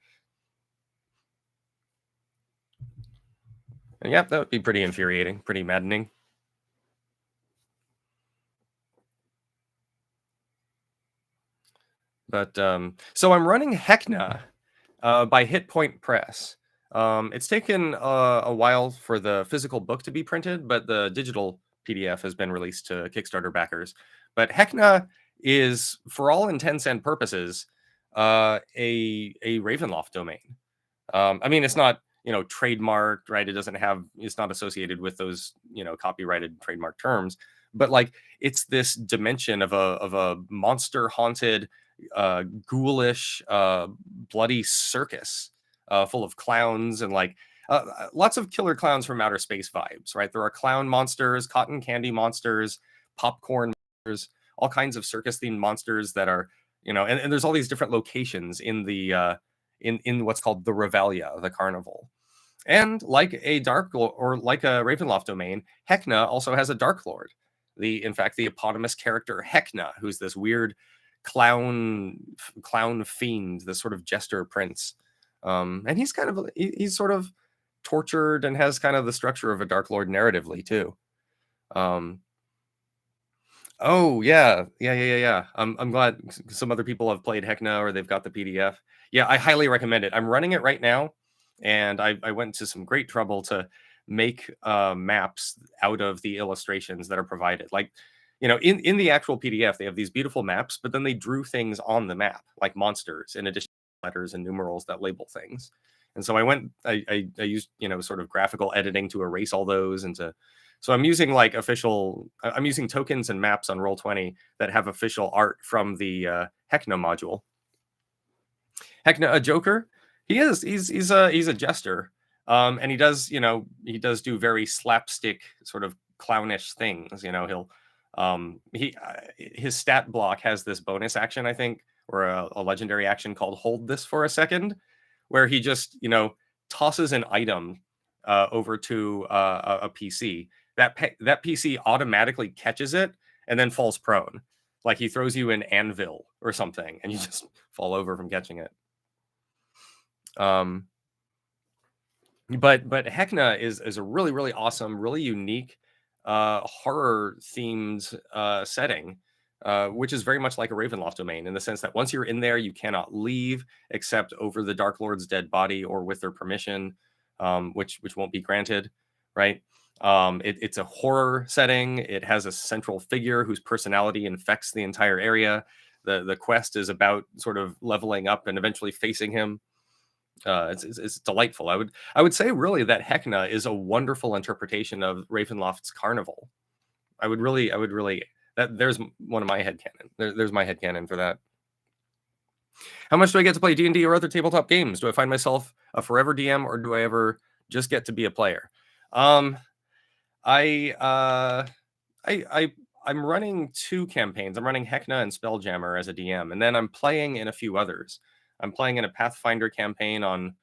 And yeah, that would be pretty infuriating, pretty maddening. But so I'm running Hekna by Hit Point Press. It's taken a while for the physical book to be printed, but the digital PDF has been released to Kickstarter backers. But Hekna is, for all intents and purposes, a Ravenloft domain. I mean, it's not, trademarked, right? It's not associated with those, copyrighted trademark terms. But like, it's this dimension of a monster haunted, ghoulish, bloody circus, full of clowns and like lots of killer clowns from outer space vibes, right? There are clown monsters, cotton candy monsters, popcorn monsters, all kinds of circus themed monsters that are, and there's all these different locations in the in what's called the Revelia, the carnival. And like a like a Ravenloft domain, Hekna also has a Dark Lord. In fact, the eponymous character Hekna, who's this weird clown fiend, this sort of jester prince. And he's sort of tortured and has kind of the structure of a Dark Lord narratively too. Oh yeah. I'm glad some other people have played Hekna or they've got the PDF. Yeah, I highly recommend it. I'm running it right now, and I went to some great trouble to make maps out of the illustrations that are provided. Like, in the actual PDF, they have these beautiful maps, but then they drew things on the map, like monsters, in addition to letters and numerals that label things. And so I used, sort of graphical editing to erase all those and to so I'm using I'm using tokens and maps on Roll20 that have official art from the Hekna module. Hekna, a Joker, he's a jester, and he does do very slapstick sort of clownish things. He'll his stat block has this bonus action, I think, or a legendary action called Hold This for a Second, where he just tosses an item over to a PC. That PC automatically catches it and then falls prone. Like he throws you an anvil or something, and you just fall over from catching it. But Hekna is a really, really awesome, really unique horror themed setting, which is very much like a Ravenloft domain in the sense that once you're in there, you cannot leave except over the Dark Lord's dead body or with their permission, which won't be granted, right? It's a horror setting. It has a central figure whose personality infects the entire area. The quest is about sort of leveling up and eventually facing him. It's delightful. I would say really that Hekna is a wonderful interpretation of Ravenloft's Carnival. I would really there's one of my headcanon. There's my headcanon for that. How much do I get to play D&D or other tabletop games? Do I find myself a forever DM or do I ever just get to be a player? I'm running two campaigns. I'm running Hekna and Spelljammer as a DM, and then I'm playing in a few others. I'm playing in a Pathfinder campaign on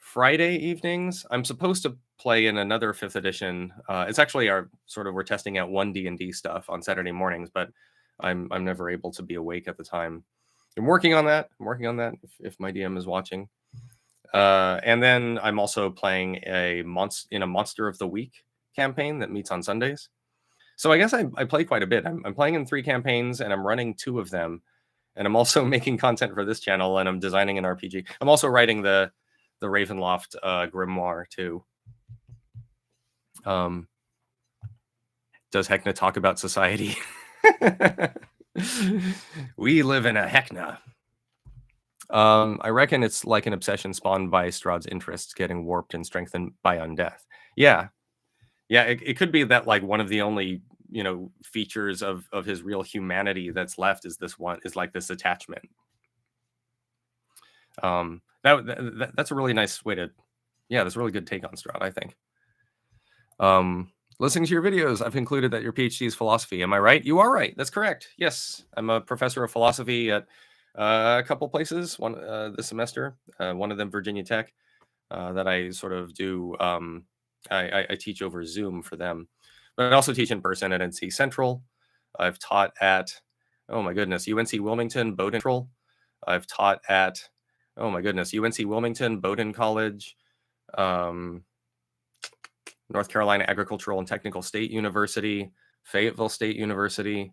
Friday evenings. I'm supposed to play in another 5th edition. It's actually we're testing out one D&D stuff on Saturday mornings, but I'm never able to be awake at the time. I'm working on that. If my DM is watching. And then I'm also playing a Monster of the Week campaign that meets on Sundays. So I guess I play quite a bit. I'm playing in 3 campaigns, and I'm running 2 of them. And I'm also making content for this channel, and I'm designing an RPG. I'm also writing the Ravenloft grimoire too. Does Hekna talk about society? We live in a Hekna. I reckon it's like an obsession spawned by Strahd's interests getting warped and strengthened by undeath. Yeah. It could be that like one of the only features of his real humanity that's left is this attachment. That's a really nice way to, that's a really good take on Strahd, I think. Listening to your videos, I've concluded that your PhD is philosophy. Am I right? You are right. That's correct. Yes, I'm a professor of philosophy at a couple places. One this semester, one of them Virginia Tech, that I sort of do. I teach over Zoom for them, but I also teach in person at NC Central. I've taught at, oh my goodness, UNC Wilmington, Bowdoin Central. I've taught at, oh my goodness, UNC Wilmington, Bowdoin College, North Carolina Agricultural and Technical State University, Fayetteville State University,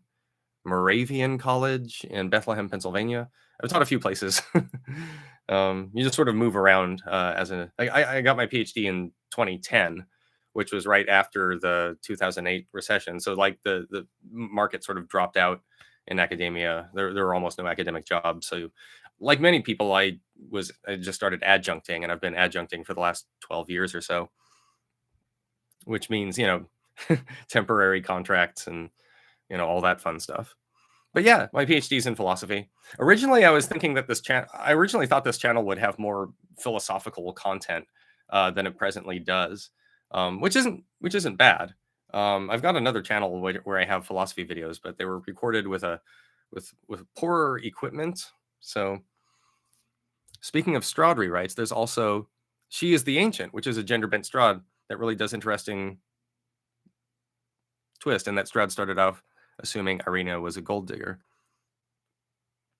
Moravian College in Bethlehem, Pennsylvania. I've taught a few places. You just sort of move around I got my PhD in 2010, which was right after the 2008 recession. So like the market sort of dropped out in academia. There were almost no academic jobs. So like many people, I just started adjuncting, and I've been adjuncting for the last 12 years or so, which means, temporary contracts and, all that fun stuff. But yeah, my PhD is in philosophy. Originally, I was thinking that I originally thought this channel would have more philosophical content than it presently does, which isn't bad. I've got another channel where I have philosophy videos, but they were recorded with poorer equipment. So, speaking of Strahd rewrites, there's also She is the Ancient, which is a gender bent Strahd that really does interesting twist, and that Strahd started off assuming Irina was a gold digger.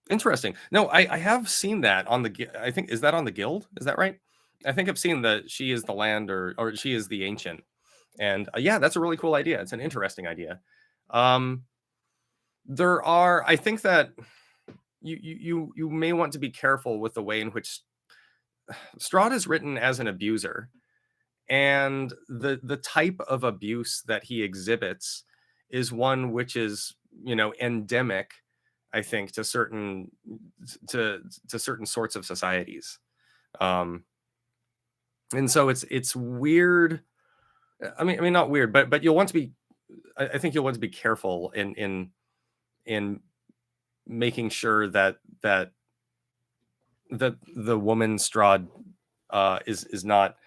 Interesting. No, I have seen that on the. I think, is that on the Guild? Is that right? I think I've seen that She is the Land or She is the Ancient, and yeah, that's a really cool idea. It's an interesting idea. I think that you may want to be careful with the way in which Strahd is written as an abuser, and the type of abuse that he exhibits is one which is endemic, I think, to certain sorts of societies, and so it's weird. I mean not weird, but you'll want to be. I think you'll want to be careful in making sure that the woman Strahd is not.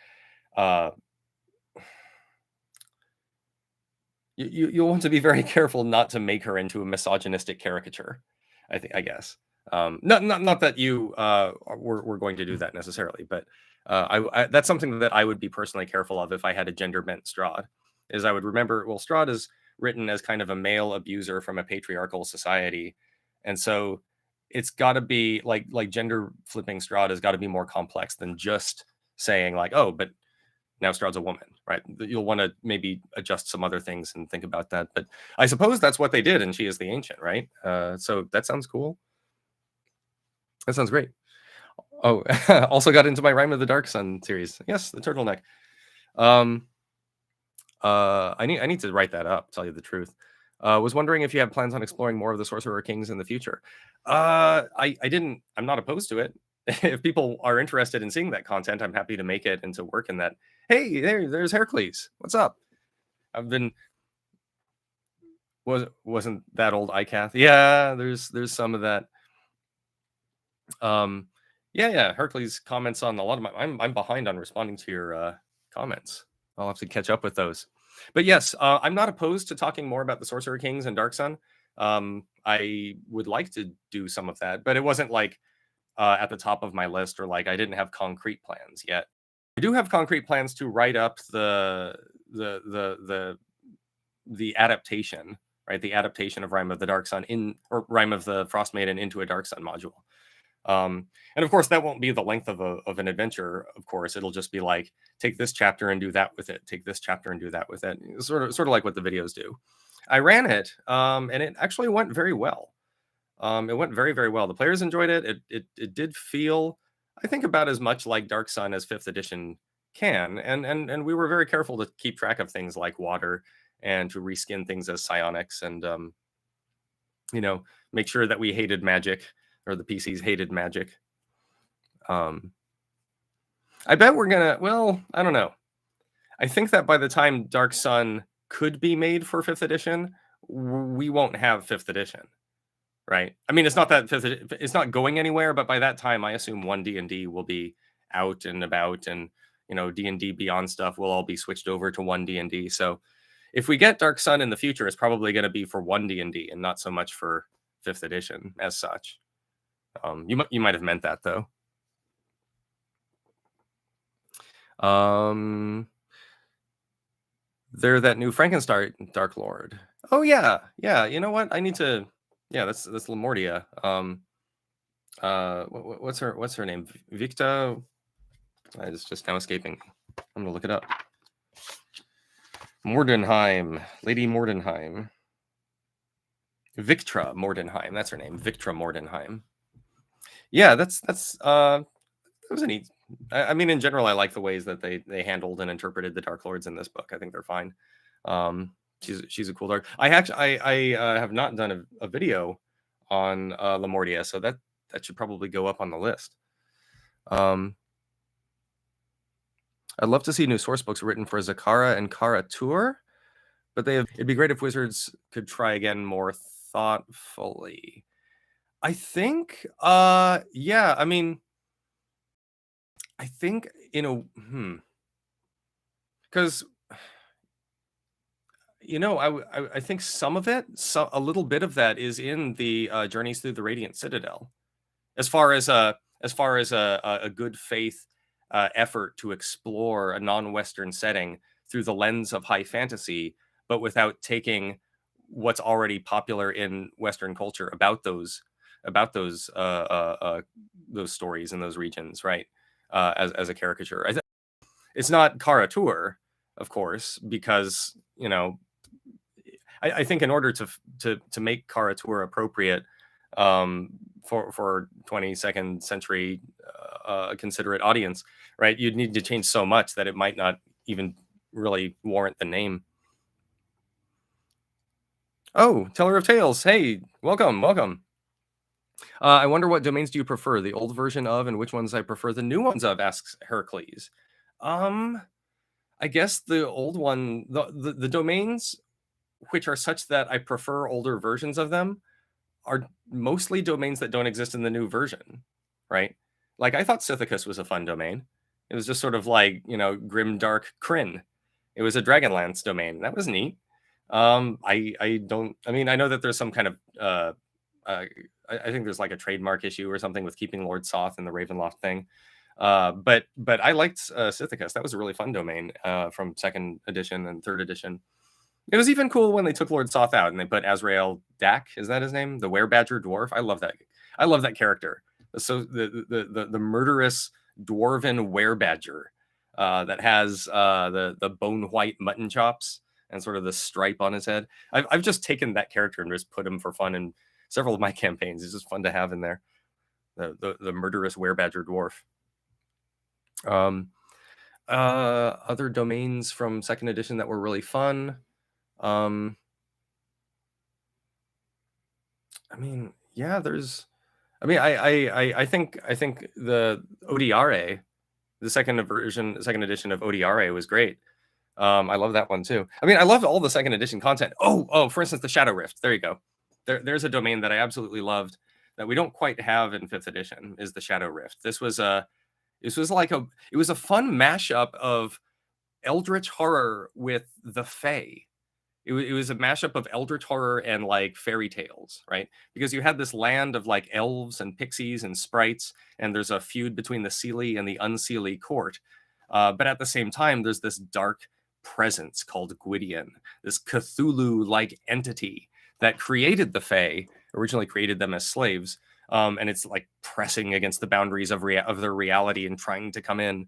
You'll want to be very careful not to make her into a misogynistic caricature. I guess. Not that you were going to do that necessarily, but that's something that I would be personally careful of if I had a gender bent Strahd. Is I would remember, well, Strahd is written as kind of a male abuser from a patriarchal society, and so it's got to be like gender flipping Strahd has got to be more complex than just saying like, oh, but now Strahd's a woman, right? You'll want to maybe adjust some other things and think about that. But I suppose that's what they did, and She is the Ancient, right? So that sounds cool. That sounds great. Oh, also got into my Rime of the Dark Sun series. Yes, the turtleneck. I need to write that up, tell you the truth. Was wondering if you have plans on exploring more of the Sorcerer Kings in the future. I didn't. I'm not opposed to it. If people are interested in seeing that content, I'm happy to make it and to work in that. Hey, there's Heracles. What's up? Wasn't that old iCath? Yeah, there's some of that. Yeah. Heracles comments on a lot of my. I'm behind on responding to your comments. I'll have to catch up with those. But yes, I'm not opposed to talking more about the Sorcerer Kings and Dark Sun. I would like to do some of that, but it wasn't like at the top of my list, or like I didn't have concrete plans yet. do have concrete plans to write up the adaptation, right? The adaptation of Rime of the Dark Sun or Rime of the Frost Maiden into a Dark Sun module. And of course, that won't be the length of an adventure. Of course, it'll just be like, take this chapter and do that with it. Take this chapter and do that with it. Sort of like what the videos do. I ran it, and it actually went very well. It went very, very well. The players enjoyed it. It did feel, I think, about as much like Dark Sun as 5th edition can. And we were very careful to keep track of things like water and to reskin things as psionics and, make sure that we hated magic, or the PCs hated magic. I bet we're gonna, well, I don't know. I think that by the time Dark Sun could be made for 5th edition, we won't have 5th edition, right? I mean, it's not that it's not going anywhere, but by that time, I assume 1D&D will be out and about, and D&D Beyond stuff will all be switched over to 1D&D. So if we get Dark Sun in the future, it's probably going to be for 1D&D and not so much for 5th edition as such. You might have meant that, though. They're that new Frankenstein Dark Lord. Oh yeah. You know what? I need to. Yeah, that's Lamortia. What's her name? Victa. It's just now escaping. I'm gonna look it up. Mordenheim, Lady Mordenheim. Victra Mordenheim. That's her name. Victra Mordenheim. Yeah, that was a neat. I mean, in general, I like the ways that they handled and interpreted the Dark Lords in this book. I think they're fine. She's a cool dark. I have not done a video on Lamortia, so that should probably go up on the list. I'd love to see new source books written for Zakara and Kara Tour, but it'd be great if Wizards could try again more thoughtfully. I think, yeah, I mean, I think because I think some of it, a little bit of that is in the Journeys Through the Radiant Citadel, as far as a good faith effort to explore a non-Western setting through the lens of high fantasy, but without taking what's already popular in Western culture about those stories in those regions, right? As a caricature. It's not Kara Tour, of course, because I think in order to make Kara Tour appropriate for 22nd century considerate audience, right, you'd need to change so much that it might not even really warrant the name. Oh, Teller of Tales, hey, welcome. I wonder what domains do you prefer, the old version of, and which ones I prefer the new ones of, asks Heracles. I guess the old one, the domains which are such that I prefer older versions of them are mostly domains that don't exist in the new version, right? Like, I thought Scythicus was a fun domain. It was just sort of like, grim dark Kryn. It was a Dragonlance domain. That was neat. I know that there's some kind of I think there's like a trademark issue or something with keeping Lord Soth in the Ravenloft thing. But I liked Scythicus. That was a really fun domain from 2nd edition and 3rd edition. It was even cool when they took Lord Soth out and they put Azrael Dak. Is that his name? The Werebadger dwarf. I love that character. So the murderous dwarven Werebadger that has the bone white mutton chops and sort of the stripe on his head. I've just taken that character and just put him for fun in several of my campaigns. It's just fun to have in there. The murderous Werebadger dwarf. Other domains from 2nd edition that were really fun. I mean, yeah, I think the ODRA, the second edition of ODRA was great. I love that one too. I mean, I love all the 2nd edition content. Oh, for instance, the Shadow Rift. There you go. There's a domain that I absolutely loved that we don't quite have in 5th edition, is the Shadow Rift. It was a fun mashup of Eldritch horror with the Fae. It was a mashup of Eldritch horror and like fairy tales, right? Because you had this land of like elves and pixies and sprites, and there's a feud between the Seelie and the Unseelie court. But at the same time, there's this dark presence called Gwydion, this Cthulhu-like entity that created the Fae, originally created them as slaves, and it's like pressing against the boundaries of their reality and trying to come in.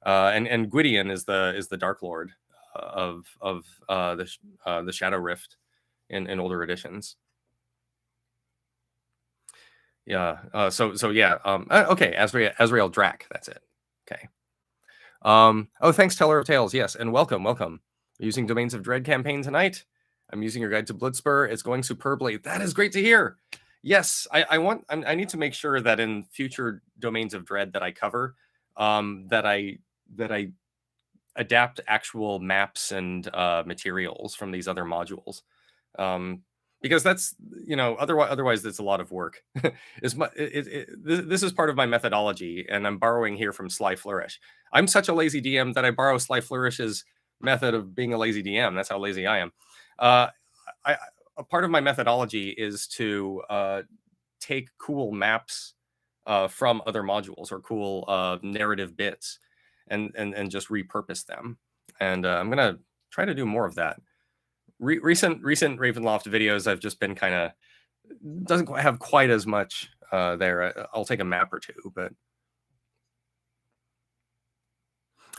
And Gwydion is the Dark Lord of the Shadow Rift in older editions. Yeah. So yeah. Okay. Azrael Drac. That's it. Okay. Oh, thanks, Teller of Tales. Yes, and welcome. Using Domains of Dread campaign tonight. I'm using your guide to Bloodspur. It's going superbly. That is great to hear. Yes, I need to make sure that in future Domains of Dread that I cover, that I adapt actual maps and materials from these other modules. Because that's, otherwise it's a lot of work. This is part of my methodology, and I'm borrowing here from Sly Flourish. I'm such a lazy DM that I borrow Sly Flourish's method of being a lazy DM. That's how lazy I am. A part of my methodology is to take cool maps from other modules or cool narrative bits and just repurpose them. And I'm gonna try to do more of that. Recent Ravenloft videos, I've just been kind of doesn't have quite as much there. I'll take a map or two, but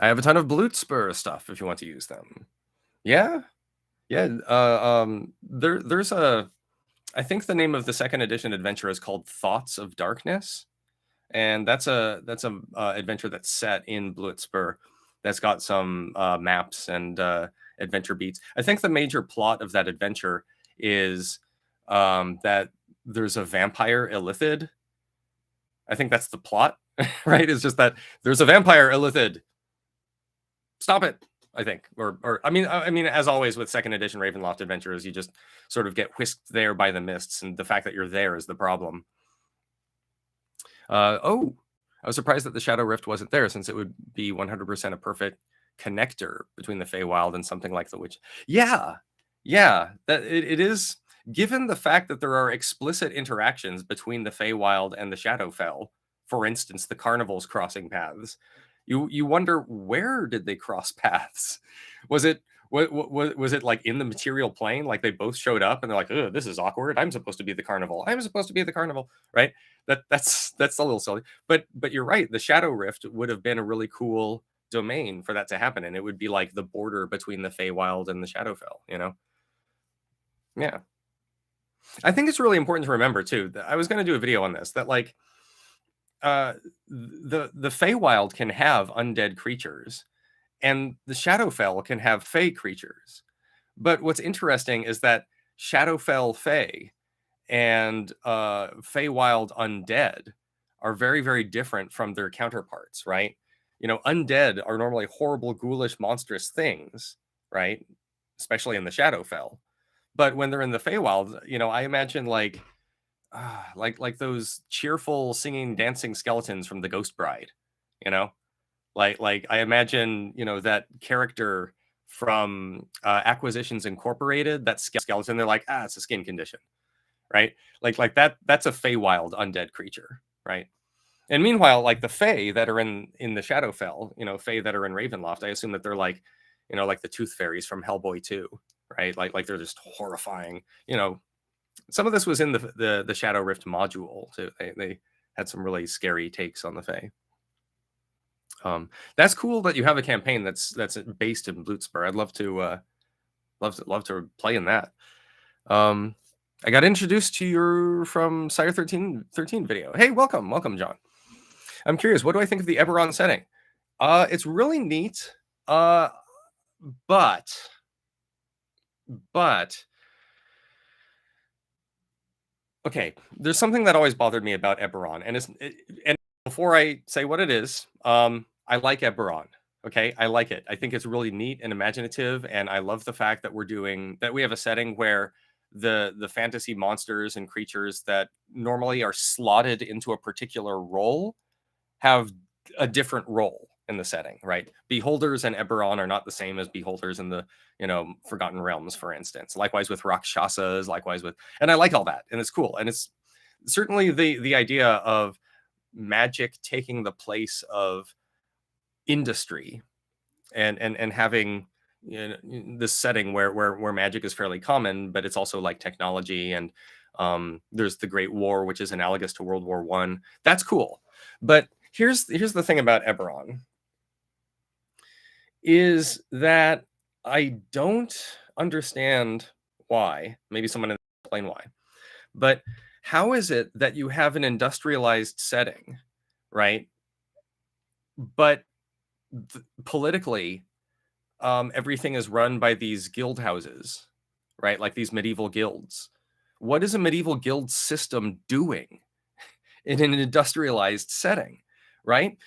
I have a ton of Bloodspur stuff if you want to use them. Yeah. There's a, I think the name of the second edition adventure is called Thoughts of Darkness, and that's a adventure that's set in Bloodspur. That's got some maps and adventure beats. I think the major plot of that adventure is that there's a vampire Illithid. I think that's the plot, right? It's just that there's a vampire Illithid. Stop it, I think. Or I mean, as always with second edition Ravenloft adventures, you just sort of get whisked there by the mists, and the fact that you're there is the problem. Oh, I was surprised that the Shadow Rift wasn't there, since it would be 100% a perfect connector between the Feywild and something like the Witch. Yeah, that it is. Given the fact that there are explicit interactions between the Feywild and the Shadowfell, for instance, the carnivals crossing paths, you wonder, where did they cross paths? Was it like in the material plane? Like they both showed up and they're like, "Oh, this is awkward. I'm supposed to be the carnival. I'm supposed to be the carnival," right? That's a little silly. But you're right. The Shadow Rift would have been a really cool domain for that to happen, and it would be like the border between the Feywild and the Shadowfell. Yeah. I think it's really important to remember too that I was going to do a video on this, that like the Feywild can have undead creatures, and the Shadowfell can have Fey creatures. But what's interesting is that Shadowfell Fey and Feywild undead are very, very different from their counterparts, right? Undead are normally horrible, ghoulish, monstrous things, right? Especially in the Shadowfell. But when they're in the Feywild, I imagine like those cheerful, singing, dancing skeletons from the Ghost Bride, like I imagine, that character from Acquisitions Incorporated, that skeleton. They're like, it's a skin condition, right? Like that's a Feywild undead creature, right? And meanwhile, like the Fey that are in the Shadowfell, Fey that are in Ravenloft, I assume that they're like, like the Tooth Fairies from Hellboy 2, right? Like they're just horrifying. Some of this was in the Shadow Rift module too. They had some really scary takes on the Fey. That's cool that you have a campaign that's based in Bloodspur. I'd love to play in that. I got introduced to your from Sire 13 video. Hey, welcome, John. I'm curious, what do I think of the Eberron setting? It's really neat, but okay, there's something that always bothered me about Eberron, and before I say what it is, I like Eberron. Okay, I like it. I think it's really neat and imaginative, and I love the fact that we have a setting where the fantasy monsters and creatures that normally are slotted into a particular role have a different role in the setting, right? Beholders and Eberron are not the same as beholders in the Forgotten Realms, for instance. Likewise with Rakshasas, and I like all that, and it's cool, and it's certainly the idea of magic taking the place of industry and having this setting where magic is fairly common, but it's also like technology, and there's the Great War, which is analogous to World War One. That's cool. But here's the thing about Eberron, is that I don't understand why. Maybe someone can explain why. But how is it that you have an industrialized setting, right? But politically, everything is run by these guild houses, right? Like these medieval guilds. What is a medieval guild system doing in an industrialized setting, right?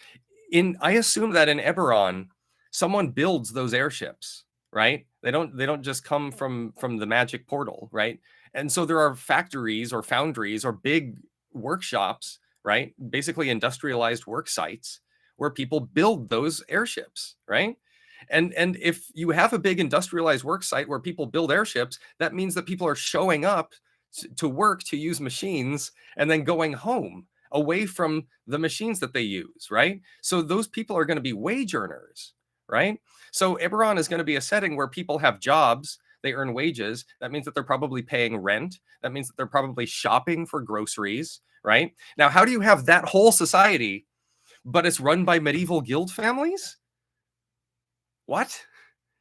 I assume that in Eberron, someone builds those airships, right? They don't just come from the magic portal, right? And so there are factories or foundries or big workshops, right? Basically industrialized work sites where people build those airships, right? And if you have a big industrialized work site where people build airships, that means that people are showing up to work to use machines and then going home away from the machines that they use, right? So those people are going to be wage earners, right? So Eberron is going to be a setting where people have jobs, they earn wages. That means that they're probably paying rent. That means that they're probably shopping for groceries, right? Now, how do you have that whole society, but it's run by medieval guild families? What?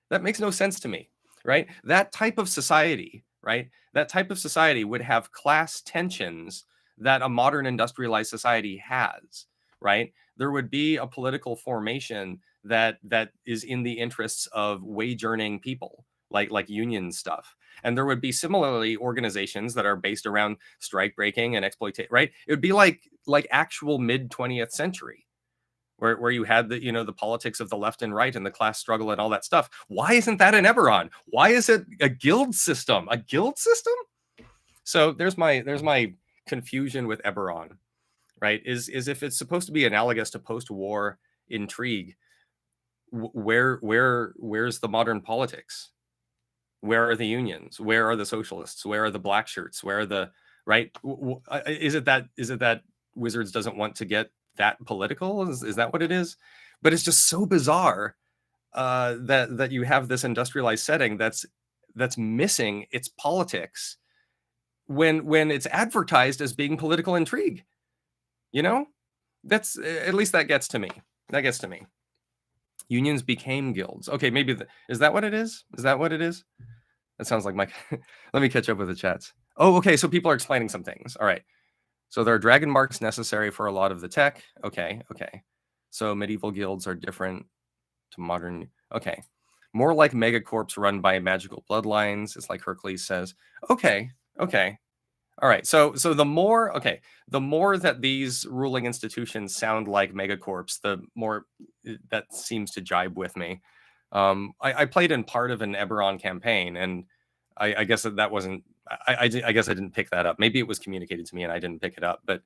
That makes no sense to me, right? That type of society, right? That type of society would have class tensions that a modern industrialized society has, right? There would be a political formation that is in the interests of wage earning people, like union stuff. And there would be similarly organizations that are based around strike breaking and exploitation, right? It would be like actual mid 20th century, where you had the politics of the left and right and the class struggle and all that stuff. Why isn't that in Eberron? Why is it a guild system? A guild system? So there's my confusion with Eberron, right? Is if it's supposed to be analogous to post-war intrigue, where's the modern politics? Where are the unions? Where are the socialists? Where are the black shirts? Where are the right? Is it that Wizards doesn't want to get that political? Is that what it is? But it's just so bizarre that you have this industrialized setting that's missing its politics when it's advertised as being political intrigue. That's at least that gets to me. Unions became guilds. Okay, maybe is that what it is? Is that what it is? That sounds like Mike. Let me catch up with the chats. Oh, okay. So people are explaining some things. All right. So there are dragon marks necessary for a lot of the tech. Okay. So medieval guilds are different to modern. Okay. More like megacorps run by magical bloodlines. It's like Hercules says. Okay. All right. So the more that these ruling institutions sound like megacorps, the more that seems to jibe with me. I played in part of an Eberron campaign, and I guess that wasn't. I guess I didn't pick that up. Maybe it was communicated to me and I didn't pick it up. But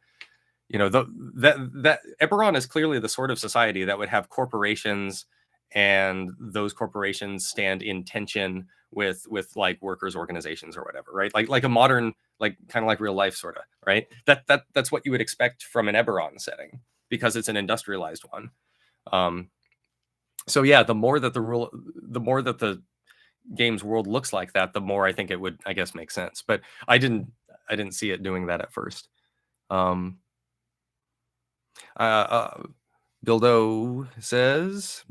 that Eberron is clearly the sort of society that would have corporations, and those corporations stand in tension with like workers' organizations or whatever, right? Like a modern, like kind of like real life sort of, right? That's what you would expect from an Eberron setting because it's an industrialized one. So yeah, the more that the game's world looks like that, the more I think it would, I guess, make sense. But I didn't see it doing that at first. Bildo says,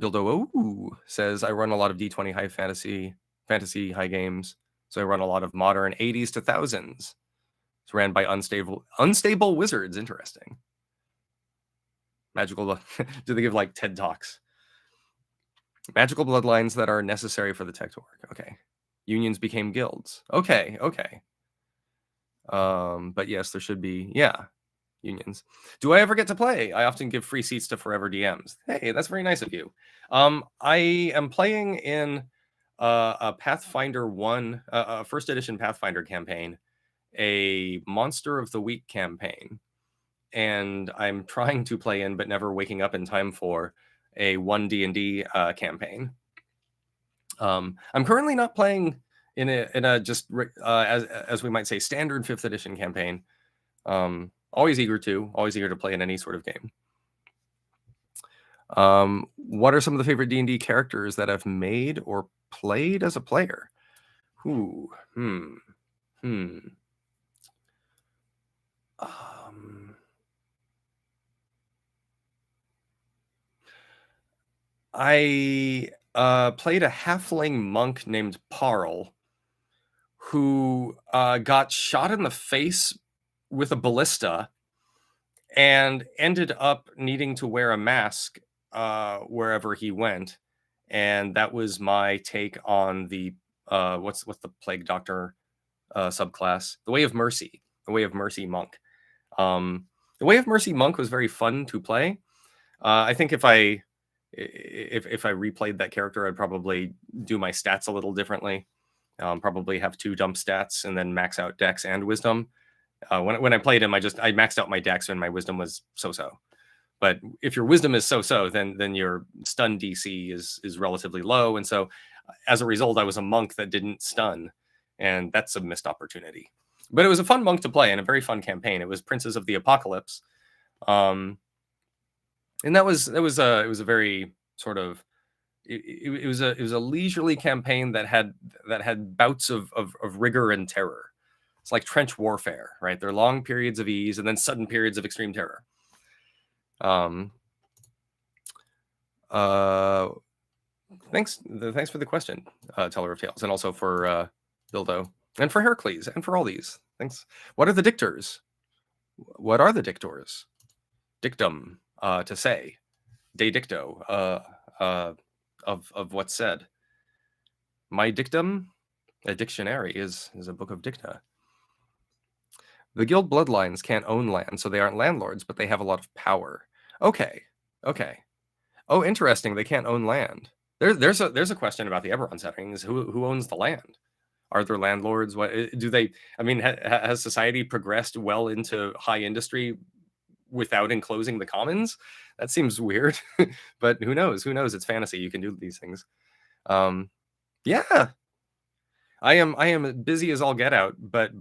I run a lot of D20 high fantasy high games. So I run a lot of modern 80s to 1000s. It's ran by unstable wizards. Interesting. Magical. Do they give like TED Talks? Magical bloodlines that are necessary for the tech to work. Okay. Unions became guilds. Okay. But yes, there should be, unions. Do I ever get to play? I often give free seats to forever DMs. Hey, that's very nice of you. I am playing in a Pathfinder 1, a first edition Pathfinder campaign, a Monster of the Week campaign, and I'm trying to play in, but never waking up in time for, a 1 D&D campaign. I'm currently not playing in a just as we might say standard 5th edition campaign. Always eager to play in any sort of game. What are some of the favorite D&D characters that I've made or played as a player? Ooh, hmm. I played a halfling monk named Parl, who got shot in the face with a ballista and ended up needing to wear a mask wherever he went. And that was my take on the what's the plague doctor subclass, the Way of Mercy, the Way of Mercy monk. The Way of Mercy monk was very fun to play. I think if I replayed that character, I'd probably do my stats a little differently. Probably have 2 dump stats and then max out Dex and Wisdom. When I played him, I maxed out my Dex and my Wisdom was so-so. But if your Wisdom is so-so, then your stun DC is relatively low, and so as a result, I was a monk that didn't stun, and that's a missed opportunity. But it was a fun monk to play and a very fun campaign. It was Princes of the Apocalypse, and it was a very sort of it was a leisurely campaign that had bouts of rigor and terror. It's like trench warfare, right? There are long periods of ease and then sudden periods of extreme terror. Thanks for the question, Teller of Tales, and also for Bildo, and for Heracles, and for all these. Thanks. What are the dictors? What are the dictors? Dictum, to say. De dicto, of what's said. My dictum, a dictionary, is a book of dicta. The guild bloodlines can't own land, so they aren't landlords, but they have a lot of power. Okay. Oh, interesting. They can't own land. There's a question about the Eberron settings. Who owns the land? Are there landlords? What do they? I mean, has society progressed well into high industry without enclosing the commons? That seems weird. But who knows? It's fantasy. You can do these things. Yeah. I am busy as all get out, but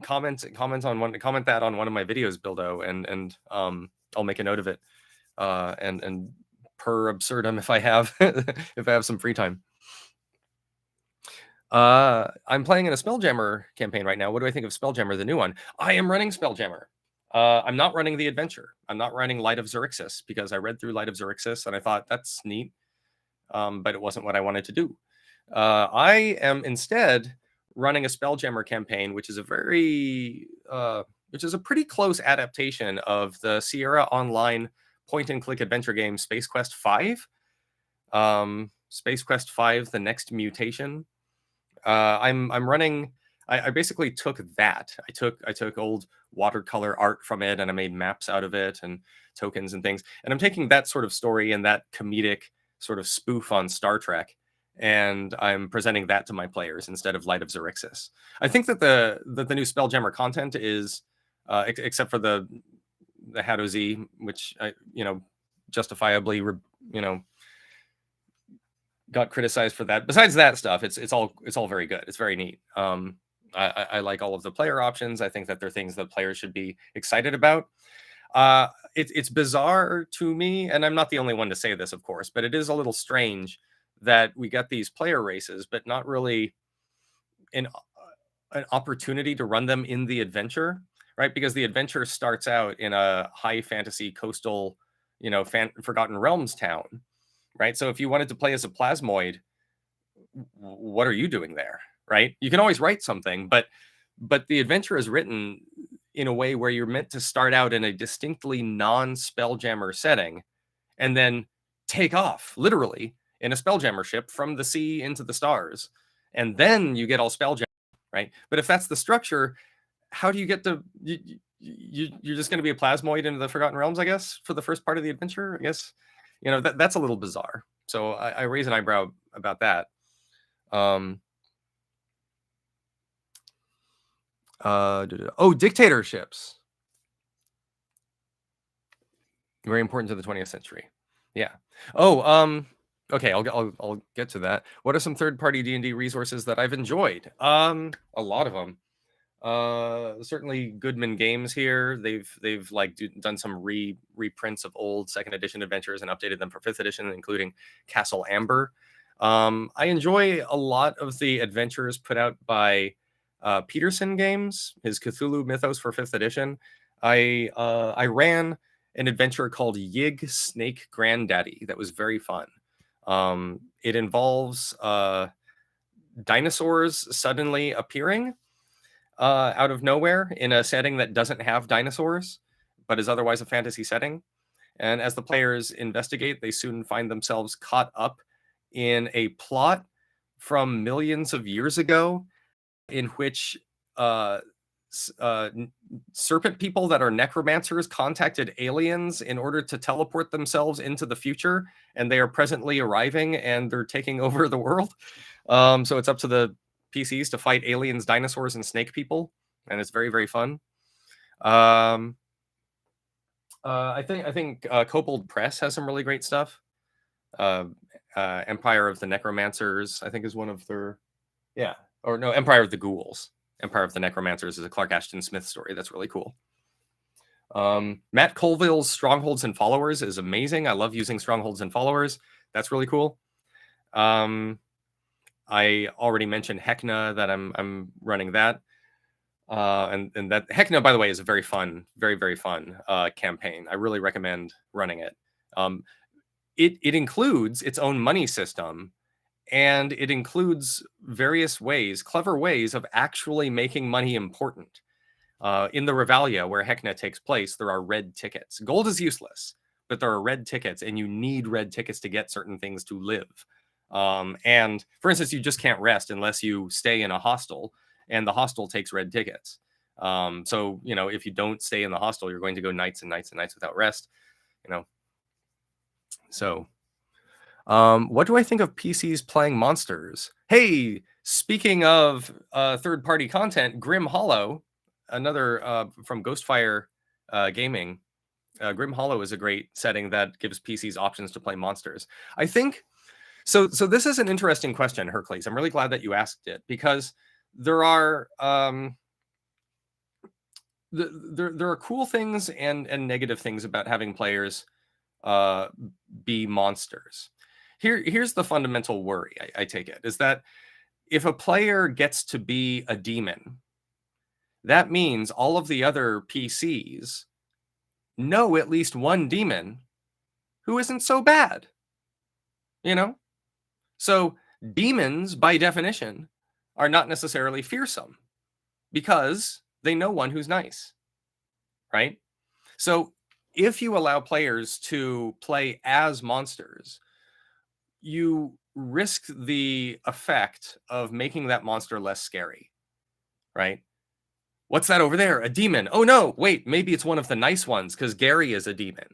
comment that on one of my videos, Bildo, and I'll make a note of it. And per absurdum if I have if I have some free time. I'm playing in a Spelljammer campaign right now. What do I think of Spelljammer, the new one? I am running Spelljammer. I'm not running the adventure. I'm not running Light of Xerxes because I read through Light of Xerxes and I thought that's neat, but it wasn't what I wanted to do. I am instead running a Spelljammer campaign, which is a pretty close adaptation of the Sierra Online point-and-click adventure game Space Quest 5. Space Quest 5: The Next Mutation. I'm running. I basically took that. I took old watercolor art from it, and I made maps out of it and tokens and things. And I'm taking that sort of story and that comedic sort of spoof on Star Trek, and I'm presenting that to my players instead of Light of Xerxes. I think that the new Spelljammer content is, except for the Hado Z, which I justifiably got criticized for that. Besides that stuff, it's all very good. It's very neat. I like all of the player options. I think that they're things that players should be excited about. It's bizarre to me, and I'm not the only one to say this, of course, but it is a little strange that we got these player races, but not really an opportunity to run them in the adventure, right? Because the adventure starts out in a high fantasy coastal, Forgotten Realms town, right? So if you wanted to play as a plasmoid, what are you doing there, right? You can always write something, but the adventure is written in a way where you're meant to start out in a distinctly non-Spelljammer setting and then take off, literally, in a Spelljammer ship from the sea into the stars. And then you get all Spelljammer, right? But if that's the structure, how do you get to... You're just going to be a plasmoid into the Forgotten Realms, I guess, for the first part of the adventure, I guess. That's a little bizarre. So I raise an eyebrow about that. Dictatorships. Very important to the 20th century. Yeah. Okay, I'll get to that. What are some third-party D&D resources that I've enjoyed? A lot of them. Certainly Goodman Games here. They've like done some reprints of old second edition adventures and updated them for fifth edition, including Castle Amber. I enjoy a lot of the adventures put out by Peterson Games, his Cthulhu Mythos for fifth edition. I ran an adventure called Yig Snake Granddaddy that was very fun. It involves dinosaurs suddenly appearing out of nowhere in a setting that doesn't have dinosaurs, but is otherwise a fantasy setting. And as the players investigate, they soon find themselves caught up in a plot from millions of years ago in which serpent people that are necromancers contacted aliens in order to teleport themselves into the future, and they are presently arriving and they're taking over the world. So it's up to the PCs to fight aliens, dinosaurs, and snake people, and it's very, very fun. I think Kobold Press has some really great stuff. Empire of the Necromancers, I think, is one of their, Empire of the Ghouls. Empire of the Necromancers is a Clark Ashton Smith story that's really cool. Matt Colville's Strongholds and Followers is amazing. I love using Strongholds and Followers. That's really cool. I already mentioned Hekna, that I'm running that. And that Hekna, by the way, is a very fun, very, very fun campaign. I really recommend running it. It includes its own money system, and it includes various ways, clever ways of actually making money important. In the Revalia, where Hekna takes place, there are red tickets. Gold is useless, but there are red tickets, and you need red tickets to get certain things to live. And for instance, you just can't rest unless you stay in a hostel, and the hostel takes red tickets. So, if you don't stay in the hostel, you're going to go nights and nights and nights without rest, So, what do I think of PCs playing monsters? Hey, speaking of third-party content, Grim Hollow, another from Ghostfire Gaming. Grim Hollow is a great setting that gives PCs options to play monsters. I think so. This is an interesting question, Hercules. I'm really glad that you asked it, because there are there are cool things and negative things about having players be monsters. Here's the fundamental worry, I take it, is that if a player gets to be a demon, that means all of the other PCs know at least one demon who isn't so bad. So demons, by definition, are not necessarily fearsome because they know one who's nice, right? So if you allow players to play as monsters, you risk the effect of making that monster less scary, right? What's that over there? A demon. Oh no, wait, maybe it's one of the nice ones because Gary is a demon,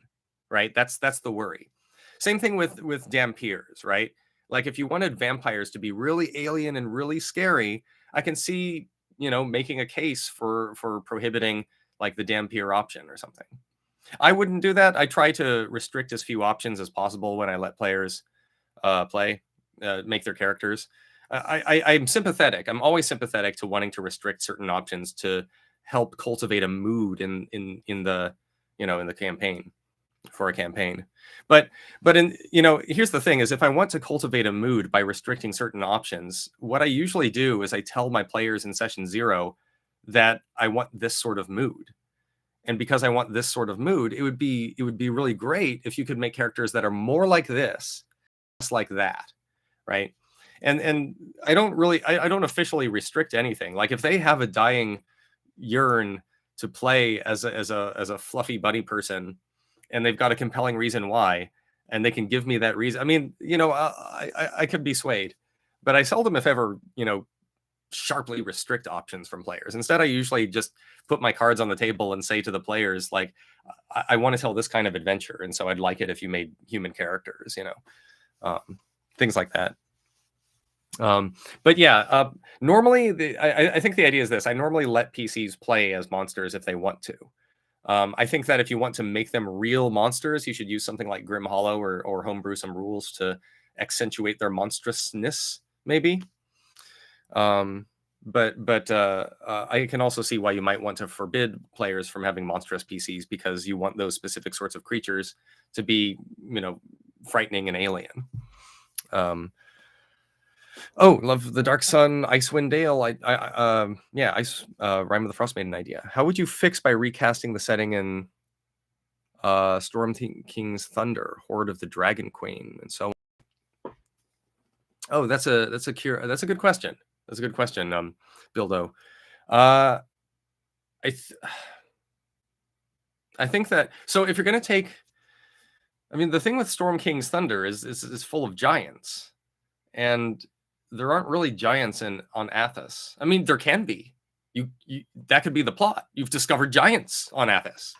right? That's the worry. Same thing with Dampiers, right? Like if you wanted vampires to be really alien and really scary, I can see, making a case for prohibiting like the Dampier option or something. I wouldn't do that. I try to restrict as few options as possible when I let players make their characters. I'm sympathetic. I'm always sympathetic to wanting to restrict certain options to help cultivate a mood in the in the campaign, for a campaign. But here's the thing: is if I want to cultivate a mood by restricting certain options, what I usually do is I tell my players in session 0 that I want this sort of mood. And because I want this sort of mood, it would be really great if you could make characters that are more like this, less like that, right? And I don't really, I don't officially restrict anything. Like if they have a dying yearn to play as a fluffy bunny person, and they've got a compelling reason why, and they can give me that reason. I mean, I could be swayed, but I seldom, if ever, sharply restrict options from players. Instead, I usually just put my cards on the table and say to the players, like, I want to tell this kind of adventure, and so I'd like it if you made human characters, things like that. But yeah, normally I think the idea is this: I normally let PCs play as monsters if they want to. I think that if you want to make them real monsters, you should use something like Grim Hollow or homebrew some rules to accentuate their monstrousness, maybe. I can also see why you might want to forbid players from having monstrous PCs, because you want those specific sorts of creatures to be, frightening and alien. Love the Dark Sun, Icewind Dale. Rime of the Frostmaiden idea. How would you fix by recasting the setting in Storm King's Thunder, Horde of the Dragon Queen, and so on? Oh, that's a good question. That's a good question, Bildo. I think that, so if you're going to take, the thing with Storm King's Thunder is full of giants, and there aren't really giants on Athos. There can be. You that could be the plot. You've discovered giants on Athos,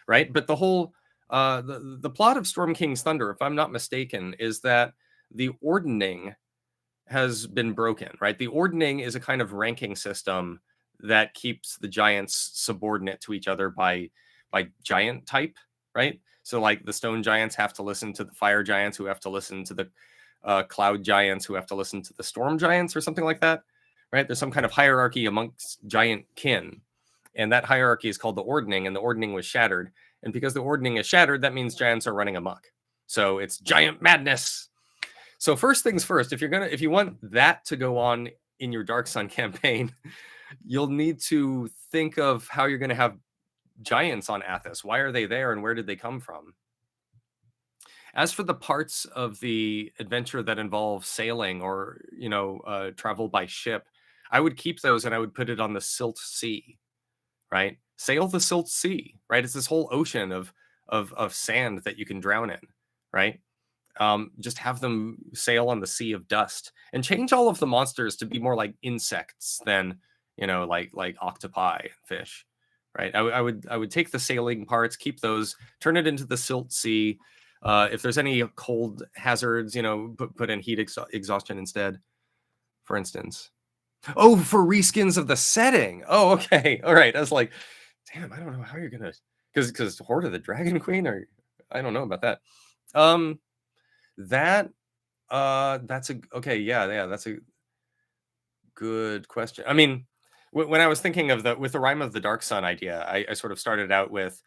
right? But the whole the plot of Storm King's Thunder, if I'm not mistaken, is that the ordning has been broken, right? The ordning is a kind of ranking system that keeps the giants subordinate to each other by giant type, right? So like the stone giants have to listen to the fire giants, who have to listen to the cloud giants, who have to listen to the storm giants, or something like that, right? There's some kind of hierarchy amongst giant kin, and that hierarchy is called the ordning, and the ordning was shattered. And because the ordning is shattered, that means giants are running amok. So it's giant madness. So first things first, if you want that to go on in your Dark Sun campaign, you'll need to think of how you're going to have giants on Athos. Why are they there, and where did they come from? As for the parts of the adventure that involve sailing or travel by ship, I would keep those, and I would put it on the Silt Sea, right? Sail the Silt Sea, right? It's this whole ocean of sand that you can drown in, right? Just have them sail on the Sea of Dust, and change all of the monsters to be more like insects than like octopi and fish, right? I would take the sailing parts, keep those, turn it into the Silt Sea. If there's any cold hazards, put in heat exhaustion instead, for instance. Oh, for reskins of the setting. Oh, okay, all right. I was like, damn, I don't know how you're gonna, because Horde of the Dragon Queen, or I don't know about that. That's a good question. When I was thinking with the Rime of the Dark Sun idea, I sort of started out with,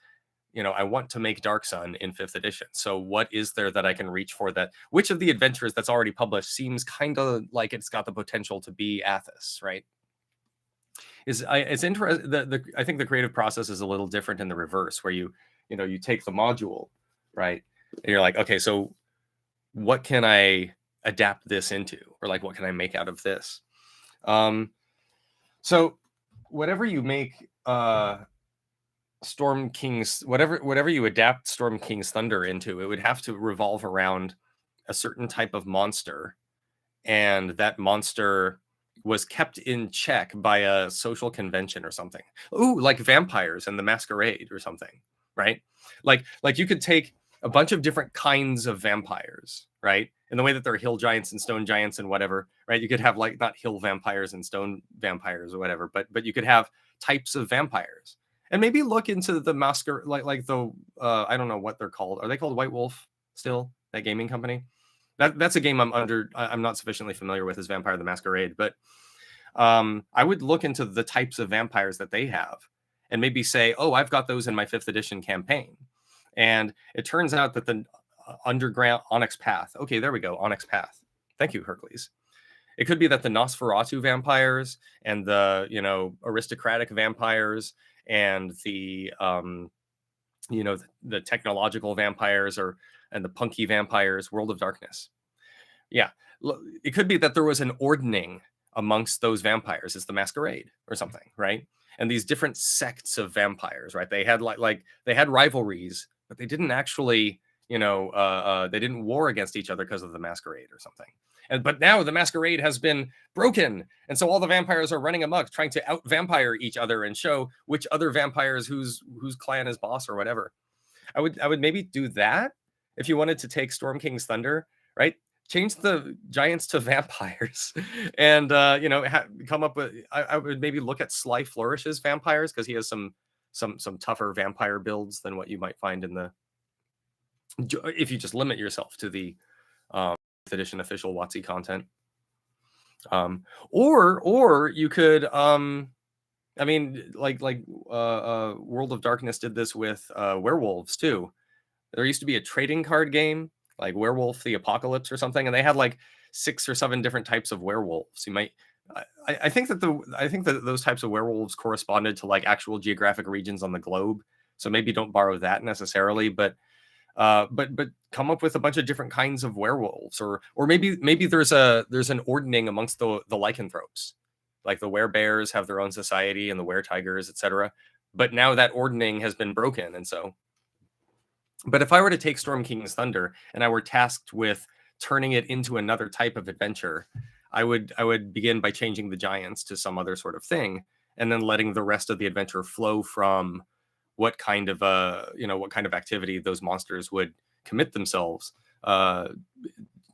I want to make Dark Sun in 5th edition. So what is there that I can reach for? Which of the adventures that's already published seems kind of like it's got the potential to be Athos, right? It's interesting. I think the creative process is a little different in the reverse, where you take the module, right, and you're like, okay, so what can I adapt this into, or like what can I make out of this? So whatever you make Storm King's, whatever you adapt Storm King's Thunder into, it would have to revolve around a certain type of monster, and that monster was kept in check by a social convention or something. Ooh, like vampires and the Masquerade or something, right? Like you could take a bunch of different kinds of vampires, right? In the way that there are hill giants and stone giants and whatever, right? You could have like not hill vampires and stone vampires or whatever, but you could have types of vampires. And maybe look into the Masquerade, like the I don't know what they're called. Are they called White Wolf still? That gaming company? That's a game I'm not sufficiently familiar with, as Vampire the Masquerade, but I would look into the types of vampires that they have, and maybe say, oh, I've got those in my 5th edition campaign. And it turns out that the underground Onyx Path. Okay, there we go. Onyx Path. Thank you, Hercules. It could be that the Nosferatu vampires and the aristocratic vampires and the the technological vampires and the punky vampires, World of Darkness. Yeah, it could be that there was an ordning amongst those vampires. It's the Masquerade or something, right? And these different sects of vampires, right? They had they had rivalries, but they didn't actually, they didn't war against each other because of the Masquerade or something. But now the Masquerade has been broken, and so all the vampires are running amok, trying to out vampire each other and show which other vampires whose clan is boss or whatever. I would maybe do that if you wanted to take Storm King's Thunder, right? Change the giants to vampires, and come up with. I would maybe look at Sly Flourish's vampires, because he has some tougher vampire builds than what you might find in the. If you just limit yourself to the edition official WotC content. Or you could I mean, World of Darkness did this with werewolves too. There used to be a trading card game like Werewolf the Apocalypse or something, and they had like 6 or 7 different types of werewolves. You might I think that those types of werewolves corresponded to like actual geographic regions on the globe. So maybe don't borrow that necessarily, but come up with a bunch of different kinds of werewolves, or maybe there's an ordning amongst the lycanthropes, like the werebears have their own society and the weretigers, etc. But now that ordning has been broken, and so. But if I were to take Storm King's Thunder and I were tasked with turning it into another type of adventure, I would begin by changing the giants to some other sort of thing, and then letting the rest of the adventure flow from what kind of activity those monsters would commit themselves,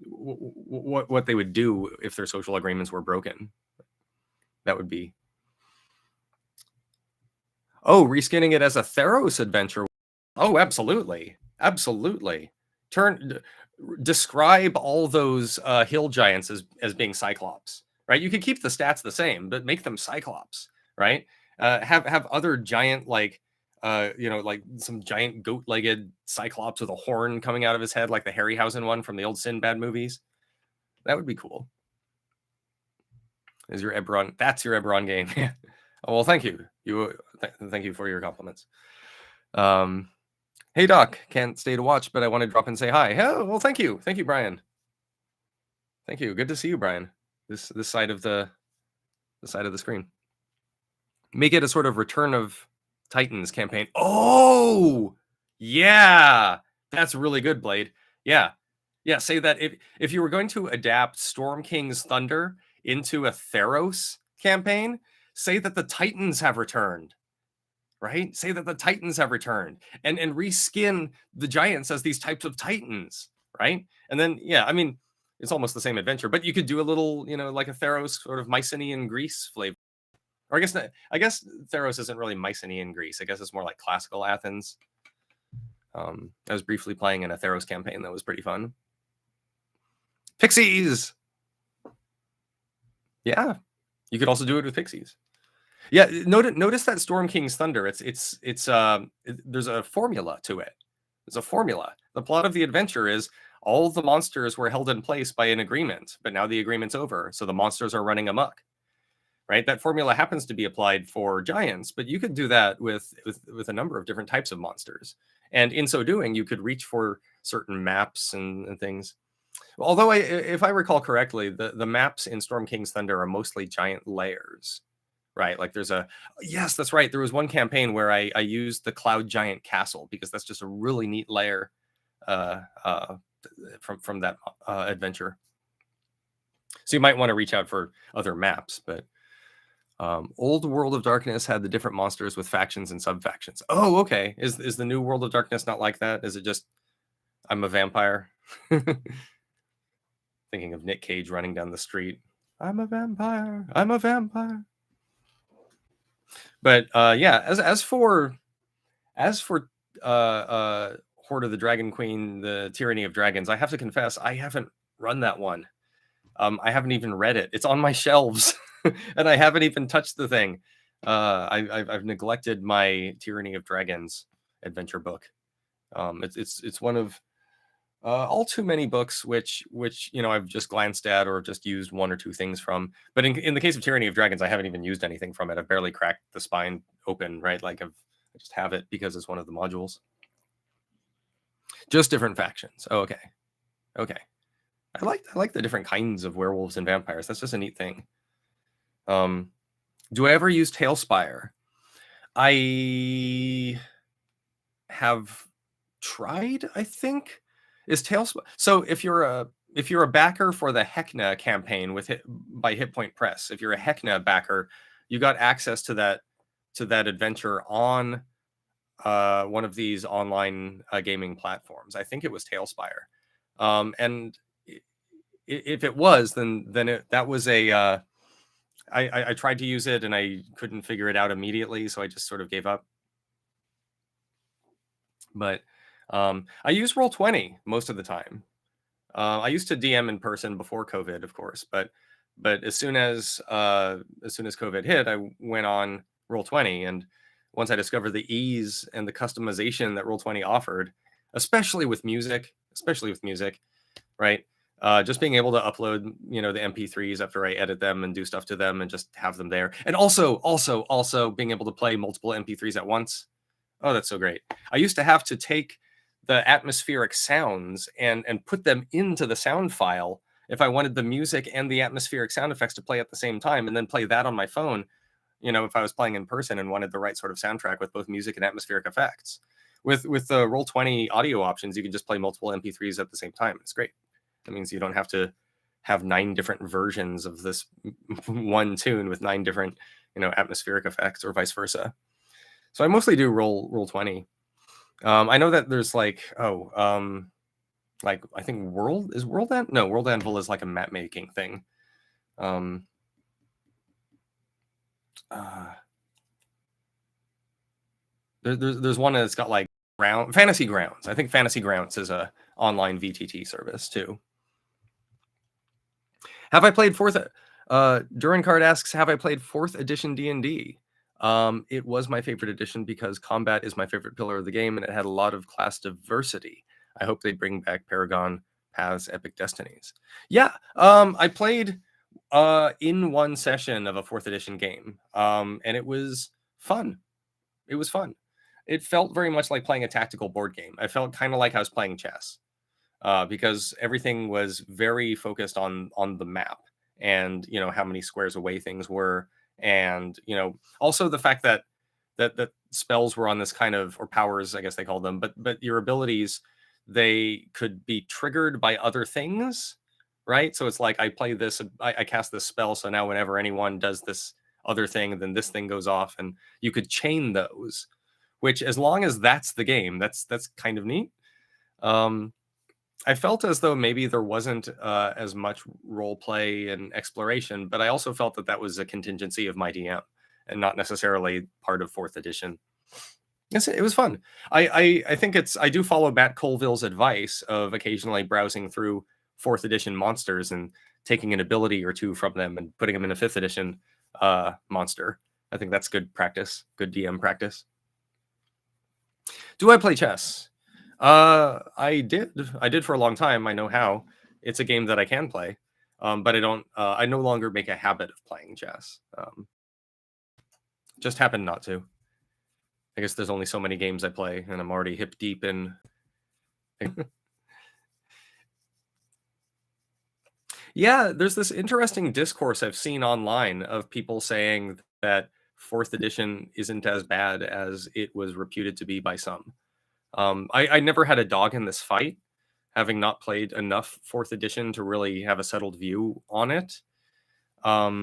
what they would do if their social agreements were broken. That would be reskinning it as a Theros adventure. Oh, absolutely. Describe all those hill giants as being Cyclops, right? You could keep the stats the same, but make them Cyclops, right? Have other giant like some giant goat-legged Cyclops with a horn coming out of his head, like the Harryhausen one from the old Sinbad movies. That would be cool. Is your Eberron? That's your Eberron game. Oh, well, thank you. Thank you for your compliments. Hey Doc, can't stay to watch, but I want to drop and say hi. Oh, well, thank you, Brian. Thank you. Good to see you, Brian. This side of the screen. Make it a sort of Return of Titans campaign. Oh, yeah, that's really good, Blade. Yeah. Say that if you were going to adapt Storm King's Thunder into a Theros campaign, say that the Titans have returned. Right? Say that the Titans have returned, and reskin the giants as these types of Titans, right? And then, I mean, it's almost the same adventure, but you could do a little, like a Theros sort of Mycenaean Greece flavor. Or I guess Theros isn't really Mycenaean Greece. I guess it's more like classical Athens. I was briefly playing in a Theros campaign that was pretty fun. Pixies! Yeah, you could also do it with pixies. Yeah, notice that Storm King's Thunder. There's a formula to it. There's a formula. The plot of the adventure is all the monsters were held in place by an agreement, but now the agreement's over, so the monsters are running amok. Right? That formula happens to be applied for giants, but you could do that with a number of different types of monsters. And in so doing, you could reach for certain maps and things. Although, if I recall correctly, the maps in Storm King's Thunder are mostly giant layers. Right, like yes, that's right. There was one campaign where I used the Cloud Giant Castle because that's just a really neat layer from that adventure. So you might want to reach out for other maps, but Old World of Darkness had the different monsters with factions and sub-factions. Oh, okay. Is the new World of Darkness not like that? Is it just I'm a vampire? Thinking of Nick Cage running down the street. I'm a vampire. I'm a vampire. But as for Horde of the Dragon Queen, the Tyranny of Dragons, I have to confess I haven't run that one. I haven't even read it. It's on my shelves, and I haven't even touched the thing. I've neglected my Tyranny of Dragons adventure book. It's one of all too many books which I've just glanced at or just used one or two things from. But in the case of Tyranny of Dragons, I haven't even used anything from it. I've barely cracked the spine open, right? Like I just have it because it's one of the modules. Just different factions. Oh, okay. I like the different kinds of werewolves and vampires. That's just a neat thing. Do I ever use Tailspire? I have tried, I think. Is Tailspire. So if you're a backer for the Hekna campaign by Hit Point Press, if you're a Hekna backer, you got access to that adventure on one of these online gaming platforms. I think it was Tailspire. And if it was, then that was a I tried to use it and I couldn't figure it out immediately, so I just sort of gave up. But I use Roll20 most of the time. I used to DM in person before COVID, of course, but But as soon as COVID hit, I went on Roll20, and once I discovered the ease and the customization that Roll20 offered, especially with music, right? Just being able to upload, the MP3s after I edit them and do stuff to them and just have them there. And also being able to play multiple MP3s at once. Oh, that's so great. I used to have to take the atmospheric sounds and put them into the sound file if I wanted the music and the atmospheric sound effects to play at the same time, and then play that on my phone, if I was playing in person and wanted the right sort of soundtrack with both music and atmospheric effects. With the Roll20 audio options, you can just play multiple MP3s at the same time. It's great. That means you don't have to have 9 different versions of this one tune with 9 different, atmospheric effects, or vice versa. So I mostly do Roll20. I know that there's I think World Anvil is like a map making thing. There's one that's got like Fantasy Grounds. I think Fantasy Grounds is a online VTT service too. Have I played Duran Card asks, have I played 4th edition D&D? It was my favorite edition because combat is my favorite pillar of the game, and it had a lot of class diversity. I hope they bring back Paragon, Paths, Epic Destinies. Yeah, I played in one session of a 4th edition game, and it was fun. It felt very much like playing a tactical board game. I felt kind of like I was playing chess, because everything was very focused on the map, and how many squares away things were, and also the fact that spells were on this kind of, or powers, I guess they call them, but your abilities, they could be triggered by other things, right? So it's like I play this, I cast this spell, so now whenever anyone does this other thing, then this thing goes off, and you could chain those, which, as long as that's the game, that's kind of neat. I felt as though maybe there wasn't as much role play and exploration, but I also felt that was a contingency of my DM and not necessarily part of 4th edition. Yes, it was fun. I think I do follow Matt Colville's advice of occasionally browsing through 4th edition monsters and taking an ability or two from them and putting them in a 5th edition monster. I think that's good practice, good DM practice. Do I play chess? I did for a long time. I know how. It's a game that I can play, but I don't. I no longer make a habit of playing chess. Just happen not to. I guess there's only so many games I play, and I'm already hip deep in. Yeah, there's this interesting discourse I've seen online of people saying that 4th edition isn't as bad as it was reputed to be by some. I never had a dog in this fight, having not played enough 4th edition to really have a settled view on it. I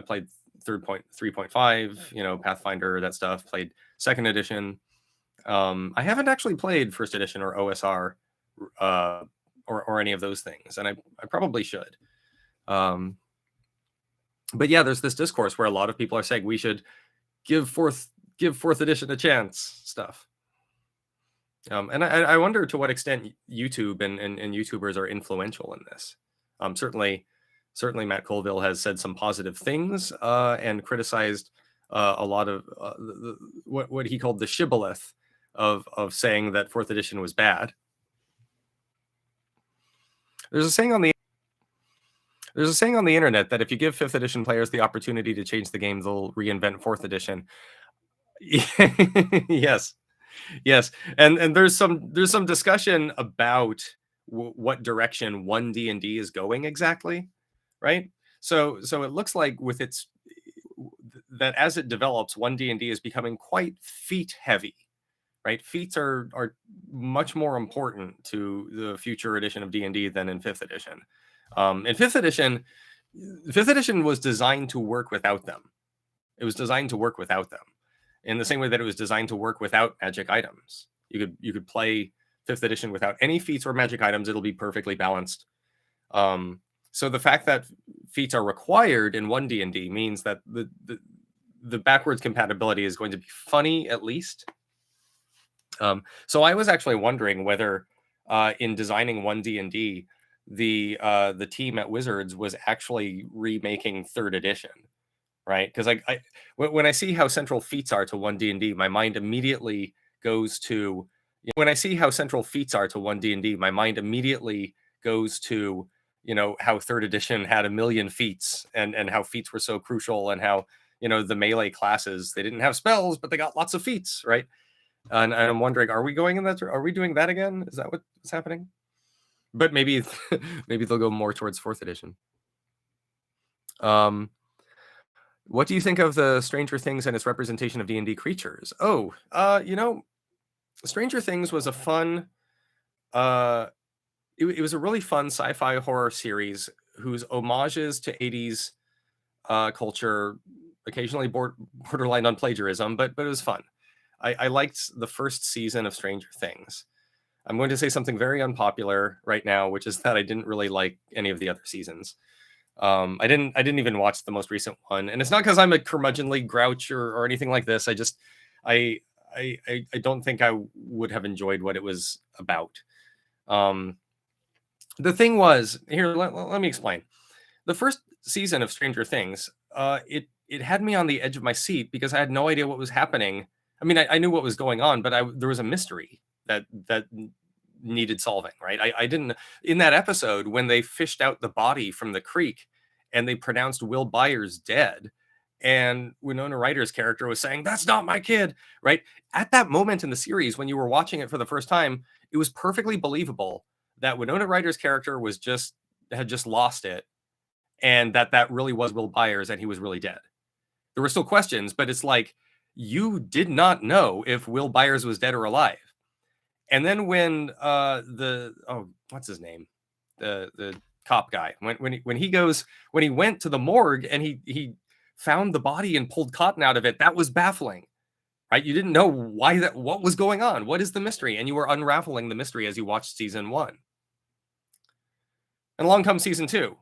played 3.5, Pathfinder, that stuff. Played 2nd edition. I haven't actually played 1st edition or OSR, or any of those things, and I probably should. But yeah, there's this discourse where a lot of people are saying we should give 4th edition a chance, stuff. And I wonder to what extent YouTube and YouTubers are influential in this. Certainly Matt Colville has said some positive things and criticized a lot of what he called the shibboleth of saying that 4th edition was bad. There's a saying on the internet that if you give 5th edition players the opportunity to change the game, they'll reinvent 4th edition. Yes, and there's some discussion about what direction 1D&D is going exactly, right? So it looks like with that as it develops, 1D&D is becoming quite feat heavy, right? Feats are much more important to the future edition of D&D than in 5th edition. In 5th edition was designed to work without them. It was designed to work without them, in the same way that it was designed to work without magic items. You could play 5th edition without any feats or magic items. It'll be perfectly balanced. So the fact that feats are required in 1D&D means that the backwards compatibility is going to be funny, at least. So I was actually wondering whether in designing 1D&D the team at Wizards was actually remaking third edition, right? Because when I see how central feats are to 1D&D, my mind immediately goes to when I see how central feats are to 1D&D, my mind immediately goes to how third edition had a million feats, and how feats were so crucial, and how the melee classes, they didn't have spells, but they got lots of feats, right? And I'm wondering, are we going in that? Are we doing that again? Is that what's happening? But maybe maybe they'll go more towards fourth edition. What do you think of the Stranger Things and its representation of D&D creatures? Oh, Stranger Things was a fun, it was a really fun sci-fi horror series whose homages to 80s culture, occasionally borderline on plagiarism, but it was fun. I liked the first season of Stranger Things. I'm going to say something very unpopular right now, which is that I didn't really like any of the other seasons. I didn't even watch the most recent one, and it's not because I'm a curmudgeonly grouch or anything like this. I don't think I would have enjoyed what it was about. The thing was, here, let me explain. The first season of Stranger Things, it had me on the edge of my seat because I had no idea what was happening. I mean, I knew what was going on, but there was a mystery that needed solving, right? I didn't, in that episode when they fished out the body from the creek and they pronounced Will Byers dead, and Winona Ryder's character was saying, "That's not my kid," right? At that moment in the series, when you were watching it for the first time, it was perfectly believable that Winona Ryder's character had just lost it, and that really was Will Byers and he was really dead. There were still questions, but it's like, you did not know if Will Byers was dead or alive. And then when what's his name, the cop guy, when he went to the morgue and he found the body and pulled cotton out of it, that was baffling, right? You didn't know what was going on. What is the mystery? And you were unraveling the mystery as you watched season 1. And along comes season 2.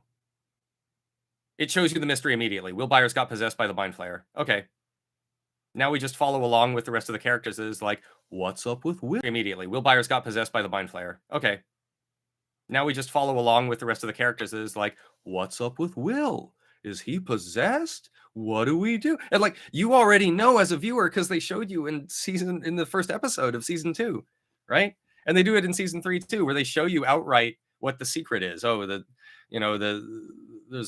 It shows you the mystery immediately. Will Byers got possessed by the Mind Flayer. Okay. Now we just follow along with the rest of the characters. It's like, what's up with Will? Immediately, Will Byers got possessed by the Mind Flayer. Okay. Now we just follow along with the rest of the characters. It's like, what's up with Will? Is he possessed? What do we do? And like, you already know as a viewer because they showed you in the first episode of season 2, right? And they do it in season 3 too, where they show you outright what the secret is. Oh, there's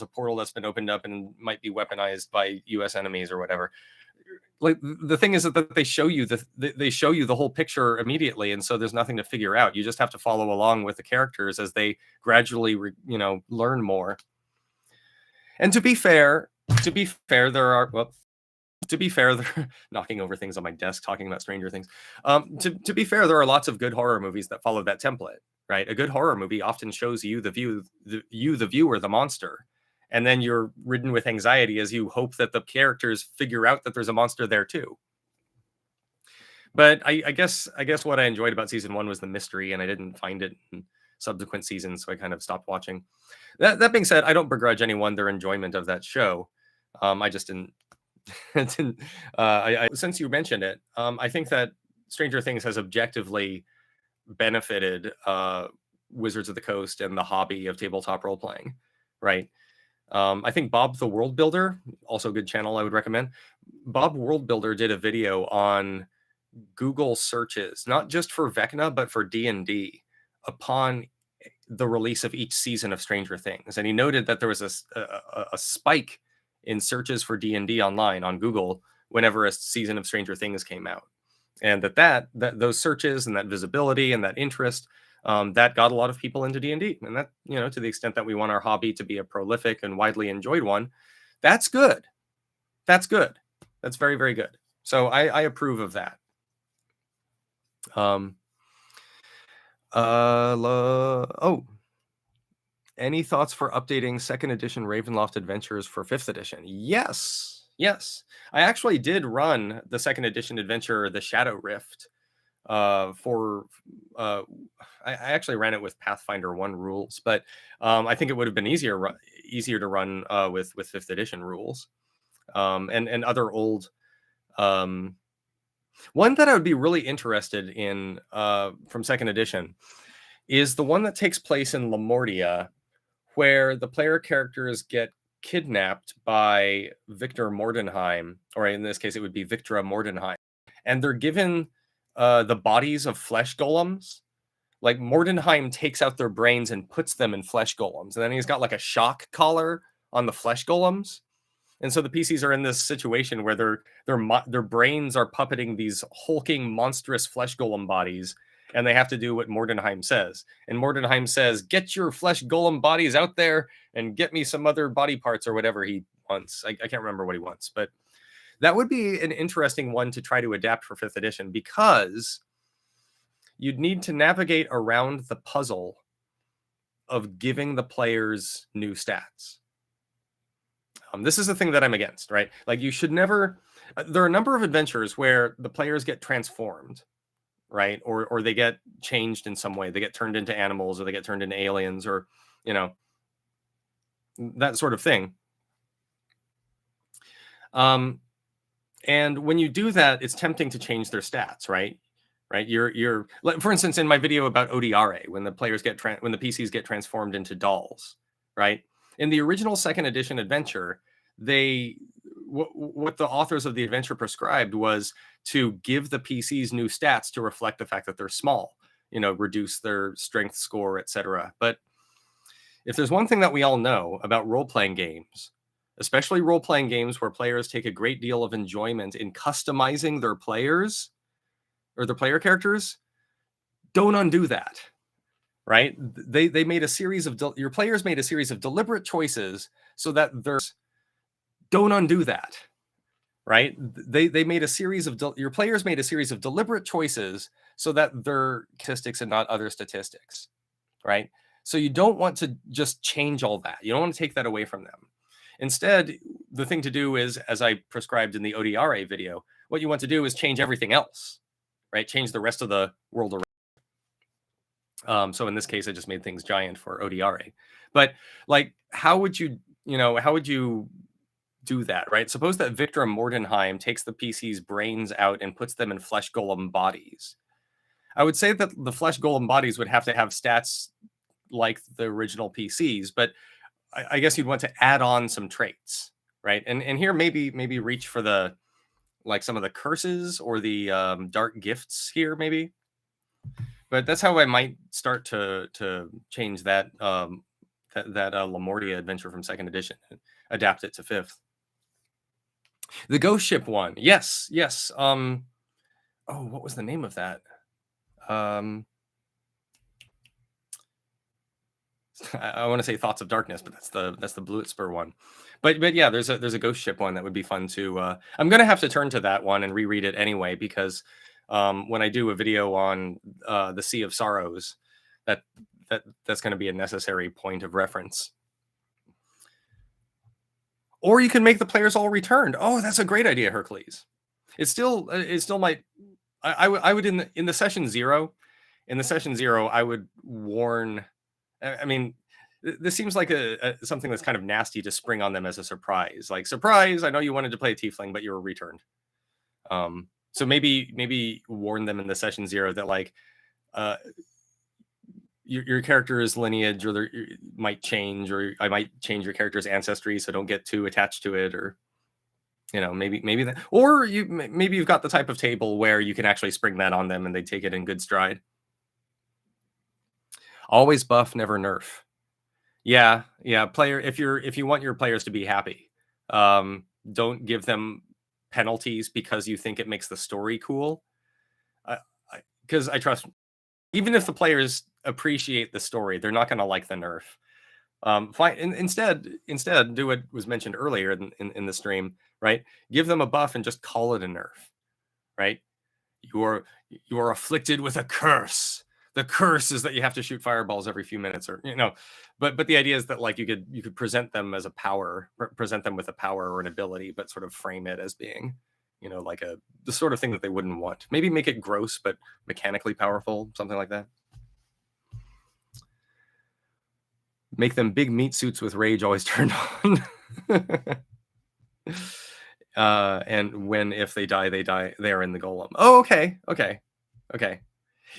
a portal that's been opened up and might be weaponized by U.S. enemies or whatever. Like, the thing is that they show you the whole picture immediately, and so there's nothing to figure out. You just have to follow along with the characters as they gradually learn more. And to be fair, they're knocking over things on my desk talking about Stranger Things. To be fair, there are lots of good horror movies that follow that template, right? A good horror movie often shows you the viewer, the monster, and then you're ridden with anxiety as you hope that the characters figure out that there's a monster there too. But I guess what I enjoyed about season 1 was the mystery, and I didn't find it in subsequent seasons, so I kind of stopped watching. That being said, I don't begrudge anyone their enjoyment of that show. I just didn't. Since you mentioned it, I think that Stranger Things has objectively benefited Wizards of the Coast and the hobby of tabletop role playing, right? I think Bob the World Builder, also a good channel I would recommend. Bob World Builder did a video on Google searches, not just for Vecna, but for D&D upon the release of each season of Stranger Things. And he noted that there was a spike in searches for D&D online on Google whenever a season of Stranger Things came out. And that those searches and that visibility and that interest, that got a lot of people into D&D. And that, to the extent that we want our hobby to be a prolific and widely enjoyed one, that's good. That's good. That's very, very good. So I approve of that. Any thoughts for updating second edition Ravenloft Adventures for 5th edition? Yes. I actually did run the second edition adventure, The Shadow Rift, I actually ran it with Pathfinder 1 rules, but I think it would have been easier to run with 5th edition rules, and other old. One that I would be really interested in from second edition is the one that takes place in Lamortia, where the player characters get kidnapped by Victor Mordenheim, or in this case, it would be Victra Mordenheim, and they're given the bodies of flesh golems. Like Mordenheim takes out their brains and puts them in flesh golems, and then he's got like a shock collar on the flesh golems. And so the PCs are in this situation where their brains are puppeting these hulking, monstrous flesh golem bodies, and they have to do what Mordenheim says. And Mordenheim says, "Get your flesh golem bodies out there and get me some other body parts," or whatever he wants. I can't remember what he wants, but that would be an interesting one to try to adapt for 5th edition, because you'd need to navigate around the puzzle of giving the players new stats. This is the thing that I'm against, right? Like, you should never. There are a number of adventures where the players get transformed, right? Or they get changed in some way. They get turned into animals, or they get turned into aliens, or that sort of thing. And when you do that, it's tempting to change their stats, right? Right. You're like, for instance, in my video about ODRA, when the players when the PCs get transformed into dolls, right? In the original 2nd edition adventure, what the authors of the adventure prescribed was to give the PCs new stats to reflect the fact that they're small, reduce their strength score, etc. But if there's one thing that we all know about role-playing games, especially role-playing games where players take a great deal of enjoyment in customizing their players or their player characters, don't undo that. Right? They made a series of your players made a series of deliberate choices so that don't undo that. Right? They made a series of your players made a series of deliberate choices so that they're statistics and not other statistics. Right? So you don't want to just change all that. You don't want to take that away from them. Instead, the thing to do is, as I prescribed in the ODRA video, what you want to do is change everything else. Right? Change the rest of the world around. So in this case, I just made things giant for ODRA. But like, how would you do that, right? Suppose that Victor Mordenheim takes the PC's brains out and puts them in flesh golem bodies. I would say that the flesh golem bodies would have to have stats like the original PCs, but I guess you'd want to add on some traits, right? And here maybe reach for the some of the curses or the dark gifts here, maybe. But that's how I might start to change that that Lamortia adventure from 2nd edition, and adapt it to 5th. The ghost ship one, yes. Oh, what was the name of that? I want to say Thoughts of Darkness, but that's the Bluetspur one. But yeah, there's a ghost ship one that would be fun to. I'm gonna have to turn to that one and reread it anyway, because when I do a video on the Sea of Sorrows, that's going to be a necessary point of reference. Or you can make the players all returned. Oh, that's a great idea, Hercules. It still might. I would in the session 0. In the session 0, I would warn. I mean, this seems like something that's kind of nasty to spring on them as a surprise. Like, surprise! I know you wanted to play a tiefling, but you were returned. So maybe warn them in the session 0 that like your character's lineage or might change, or I might change your character's ancestry, so don't get too attached to it, or maybe that, or maybe you've got the type of table where you can actually spring that on them and they take it in good stride. Always buff, never nerf. Yeah, player. If you want your players to be happy, don't give them penalties because you think it makes the story cool. Because I trust, even if the players appreciate the story, they're not going to like the nerf. Instead, do what was mentioned earlier in the stream, right? Give them a buff and just call it a nerf, right? You are afflicted with a curse. The curse is that you have to shoot fireballs every few minutes, or but the idea is that like you could present them as a power, present them with a power or an ability, but sort of frame it as being like the sort of thing that they wouldn't want. Maybe make it gross but mechanically powerful, something like that. Make them big meat suits with rage always turned on. And if they die, they are in the golem. Oh, okay.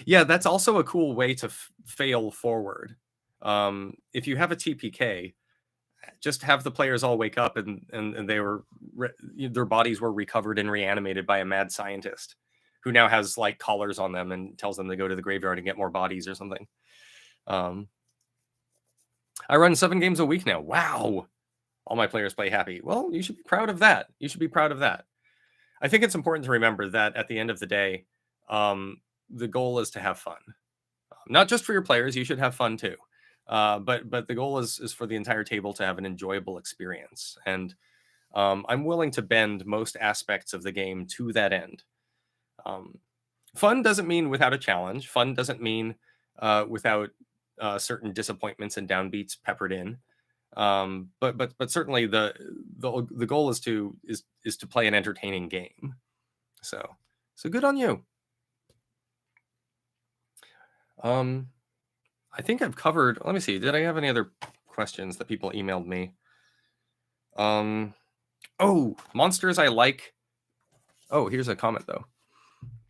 Yeah, that's also a cool way to fail forward. If you have a TPK, just have the players all wake up and they were their bodies were recovered and reanimated by a mad scientist who now has like collars on them and tells them to go to the graveyard and get more bodies or something. I run 7 games a week now. Wow. All my players play happy. Well, you should be proud of that. You should be proud of that. I think it's important to remember that at the end of the day, the goal is to have fun. Not just for your players, you should have fun too. But the goal is for the entire table to have an enjoyable experience. And I'm willing to bend most aspects of the game to that end. Fun doesn't mean without a challenge. Fun doesn't mean without certain disappointments and downbeats peppered in. But certainly the goal is to play an entertaining game. So good on you. I think I've covered. Let me see. Did I have any other questions that people emailed me? Oh, monsters I like. Oh, here's a comment though.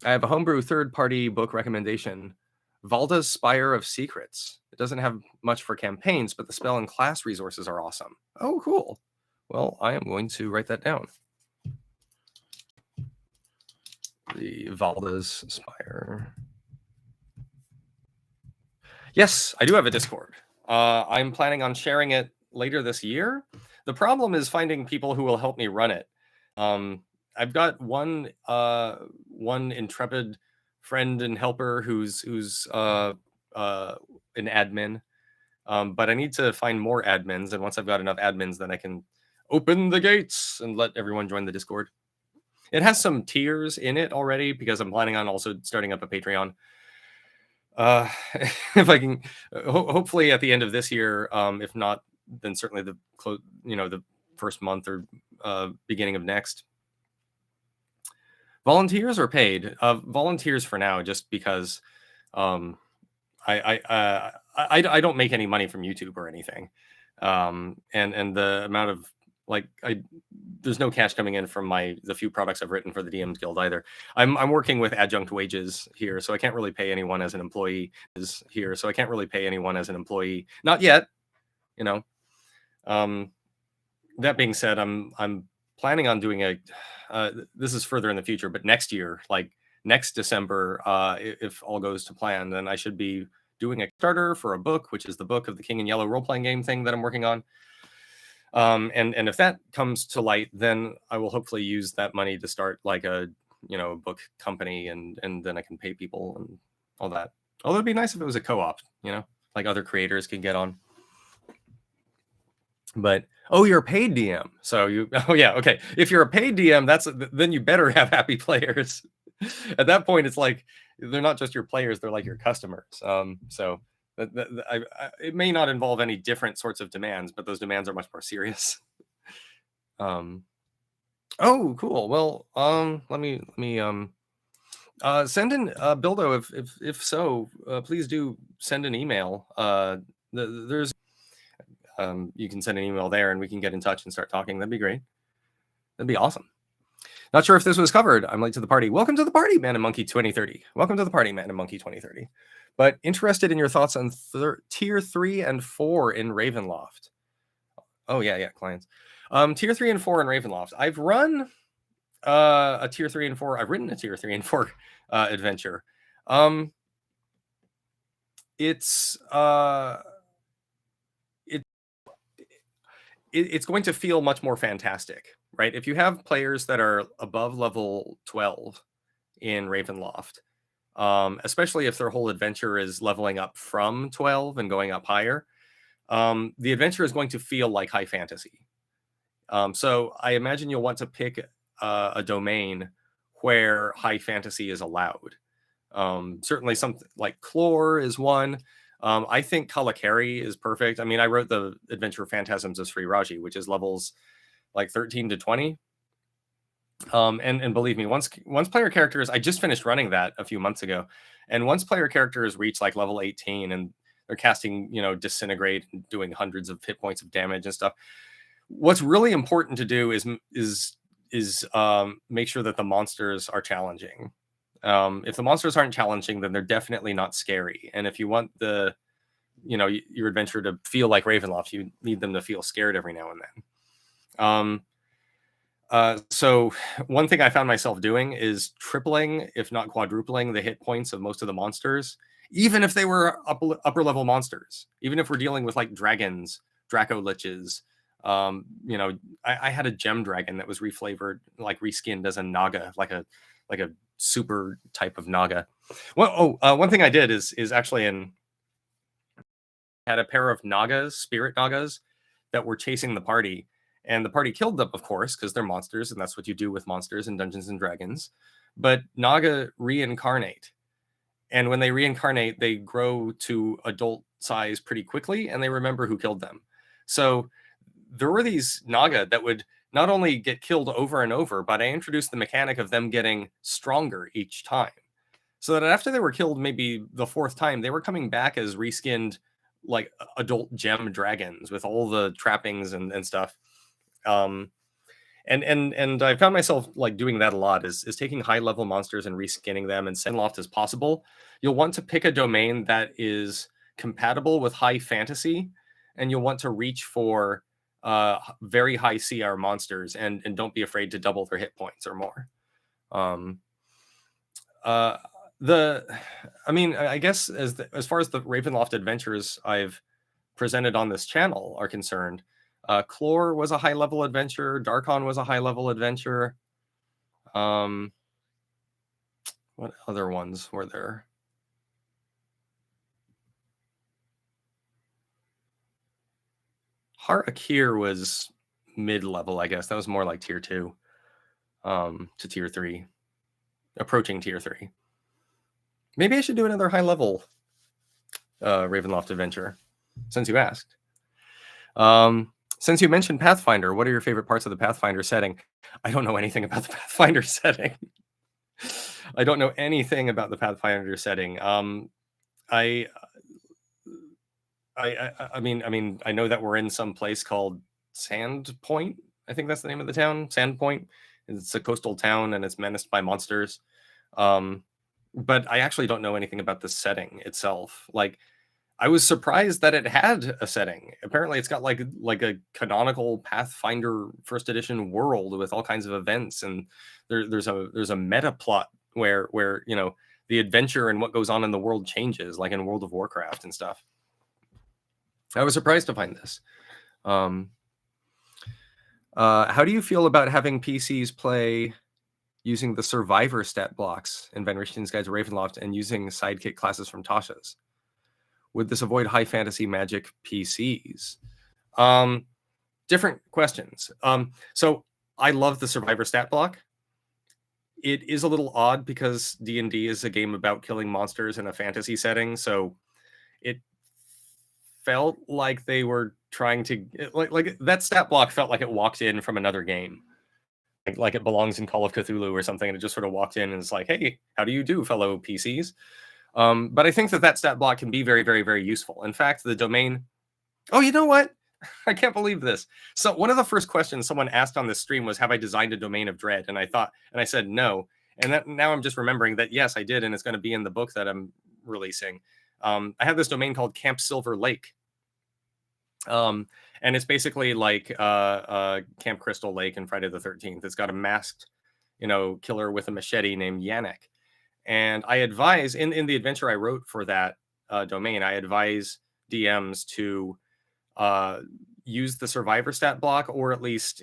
I have a homebrew third-party book recommendation. Valda's Spire of Secrets. It doesn't have much for campaigns, but the spell and class resources are awesome. Oh, cool. Well, I am going to write that down. The Valda's Spire. Yes, I do have a Discord. I'm planning on sharing it later this year. The problem is finding people who will help me run it. I've got one intrepid friend and helper who's an admin, but I need to find more admins. And once I've got enough admins, then I can open the gates and let everyone join the Discord. It has some tiers in it already because I'm planning on also starting up a Patreon. If I can, hopefully at the end of this year, if not, then certainly the first month or beginning of next. Volunteers or paid? Volunteers for now, just because I don't make any money from YouTube or anything, and the amount of there's no cash coming in from the few products I've written for the DMs Guild either. I'm working with adjunct wages here, so I can't really pay anyone as an employee. Not yet, you know. That being said, I'm planning on doing this is further in the future, but next year, like next December, if all goes to plan, then I should be doing a starter for a book, which is the book of the King in Yellow role-playing game thing that I'm working on. And if that comes to light, then I will hopefully use that money to start like a book company, and then I can pay people and all that. Although it'd be nice if it was a co-op, like other creators can get on. But you're a paid DM, so okay. If you're a paid DM, then you better have happy players. At that point, it's like they're not just your players; they're like your customers. So it may not involve any different sorts of demands, but those demands are much more serious. Oh, cool. Well, let me send in Bildo if so. Please do send an email. There's you can send an email there, and we can get in touch and start talking. That'd be great. That'd be awesome. Not sure if this was covered. I'm late to the party. Welcome to the party, Man and Monkey 2030. Welcome to the party, Man and Monkey 2030. But interested in your thoughts on tier 3 and 4 in Ravenloft. Oh yeah, clients. Tier 3 and 4 in Ravenloft. I've run a tier 3 and 4. I've written a tier 3 and 4 adventure. It's going to feel much more fantastic, right? If you have players that are above level 12 in Ravenloft, especially if their whole adventure is leveling up from 12 and going up higher, the adventure is going to feel like high fantasy. So I imagine you'll want to pick a domain where high fantasy is allowed. Certainly something like Clore is one. I think Kalakari is perfect. I mean, I wrote the Adventure of Phantasms of Sri Raji, which is levels like 13 to 20. And believe me, once player characters, I just finished running that a few months ago, and once player characters reach like level 18 and they're casting, Disintegrate and doing hundreds of hit points of damage and stuff, what's really important to do is make sure that the monsters are challenging. If the monsters aren't challenging, then they're definitely not scary. And if you want the your adventure to feel like Ravenloft, you need them to feel scared every now and then. So one thing I found myself doing is tripling, if not quadrupling, the hit points of most of the monsters, even if they were upper level monsters. Even if we're dealing with like dragons, Draco liches. I had a gem dragon that was reflavored, like reskinned as a Naga, like a super type of Naga. Well, one thing I did is actually had a pair of Nagas, spirit Nagas, that were chasing the party. And the party killed them, of course, because they're monsters, and that's what you do with monsters in Dungeons and Dragons. But Naga reincarnate. And when they reincarnate, they grow to adult size pretty quickly, and they remember who killed them. So there were these Naga that would not only get killed over and over, but I introduced the mechanic of them getting stronger each time. So that after they were killed maybe the fourth time, they were coming back as reskinned like adult gem dragons with all the trappings and stuff. And I found myself like doing that a lot is taking high level monsters and reskinning them and send loft as possible. You'll want to pick a domain that is compatible with high fantasy, and you'll want to reach for very high CR monsters, and don't be afraid to double their hit points or more. I guess as far as the Ravenloft adventures I've presented on this channel are concerned, Chlor was a high level adventure. Darkon was a high level adventure. What other ones were there? Harakir was mid level, I guess. That was more like tier 2 to tier 3, approaching tier 3. Maybe I should do another high level Ravenloft adventure, since you asked. Since you mentioned Pathfinder, what are your favorite parts of the Pathfinder setting? I don't know anything about the Pathfinder setting. I don't know anything about the Pathfinder setting. I mean, I know that we're in some place called Sandpoint. I think that's the name of the town, Sandpoint. It's a coastal town, and it's menaced by monsters. But I actually don't know anything about the setting itself. Like, I was surprised that it had a setting. Apparently, it's got like a canonical Pathfinder first edition world with all kinds of events, and there's a meta plot where the adventure and what goes on in the world changes, like in World of Warcraft and stuff. I was surprised to find this. How do you feel about having PCs play using the survivor stat blocks in Van Richten's Guide to Ravenloft and using sidekick classes from Tasha's? Would this avoid high fantasy magic PCs? Different questions. So I love the survivor stat block. It is a little odd because D&D is a game about killing monsters in a fantasy setting, so it felt like they were trying to like that stat block felt like it walked in from another game. Like it belongs in Call of Cthulhu or something, and it just sort of walked in and it's like, hey, how do you do, fellow PCs? But I think that stat block can be very, very, very useful. In fact, the domain... Oh, you know what? I can't believe this. So one of the first questions someone asked on this stream was, have I designed a domain of dread? And I said no. And now I'm just remembering that, yes, I did. And it's going to be in the book that I'm releasing. I have this domain called Camp Silver Lake. And it's basically like Camp Crystal Lake in Friday the 13th. It's got a masked, killer with a machete named Yannick. And I advise in the adventure I wrote for that domain, I advise DMs to use the survivor stat block, or at least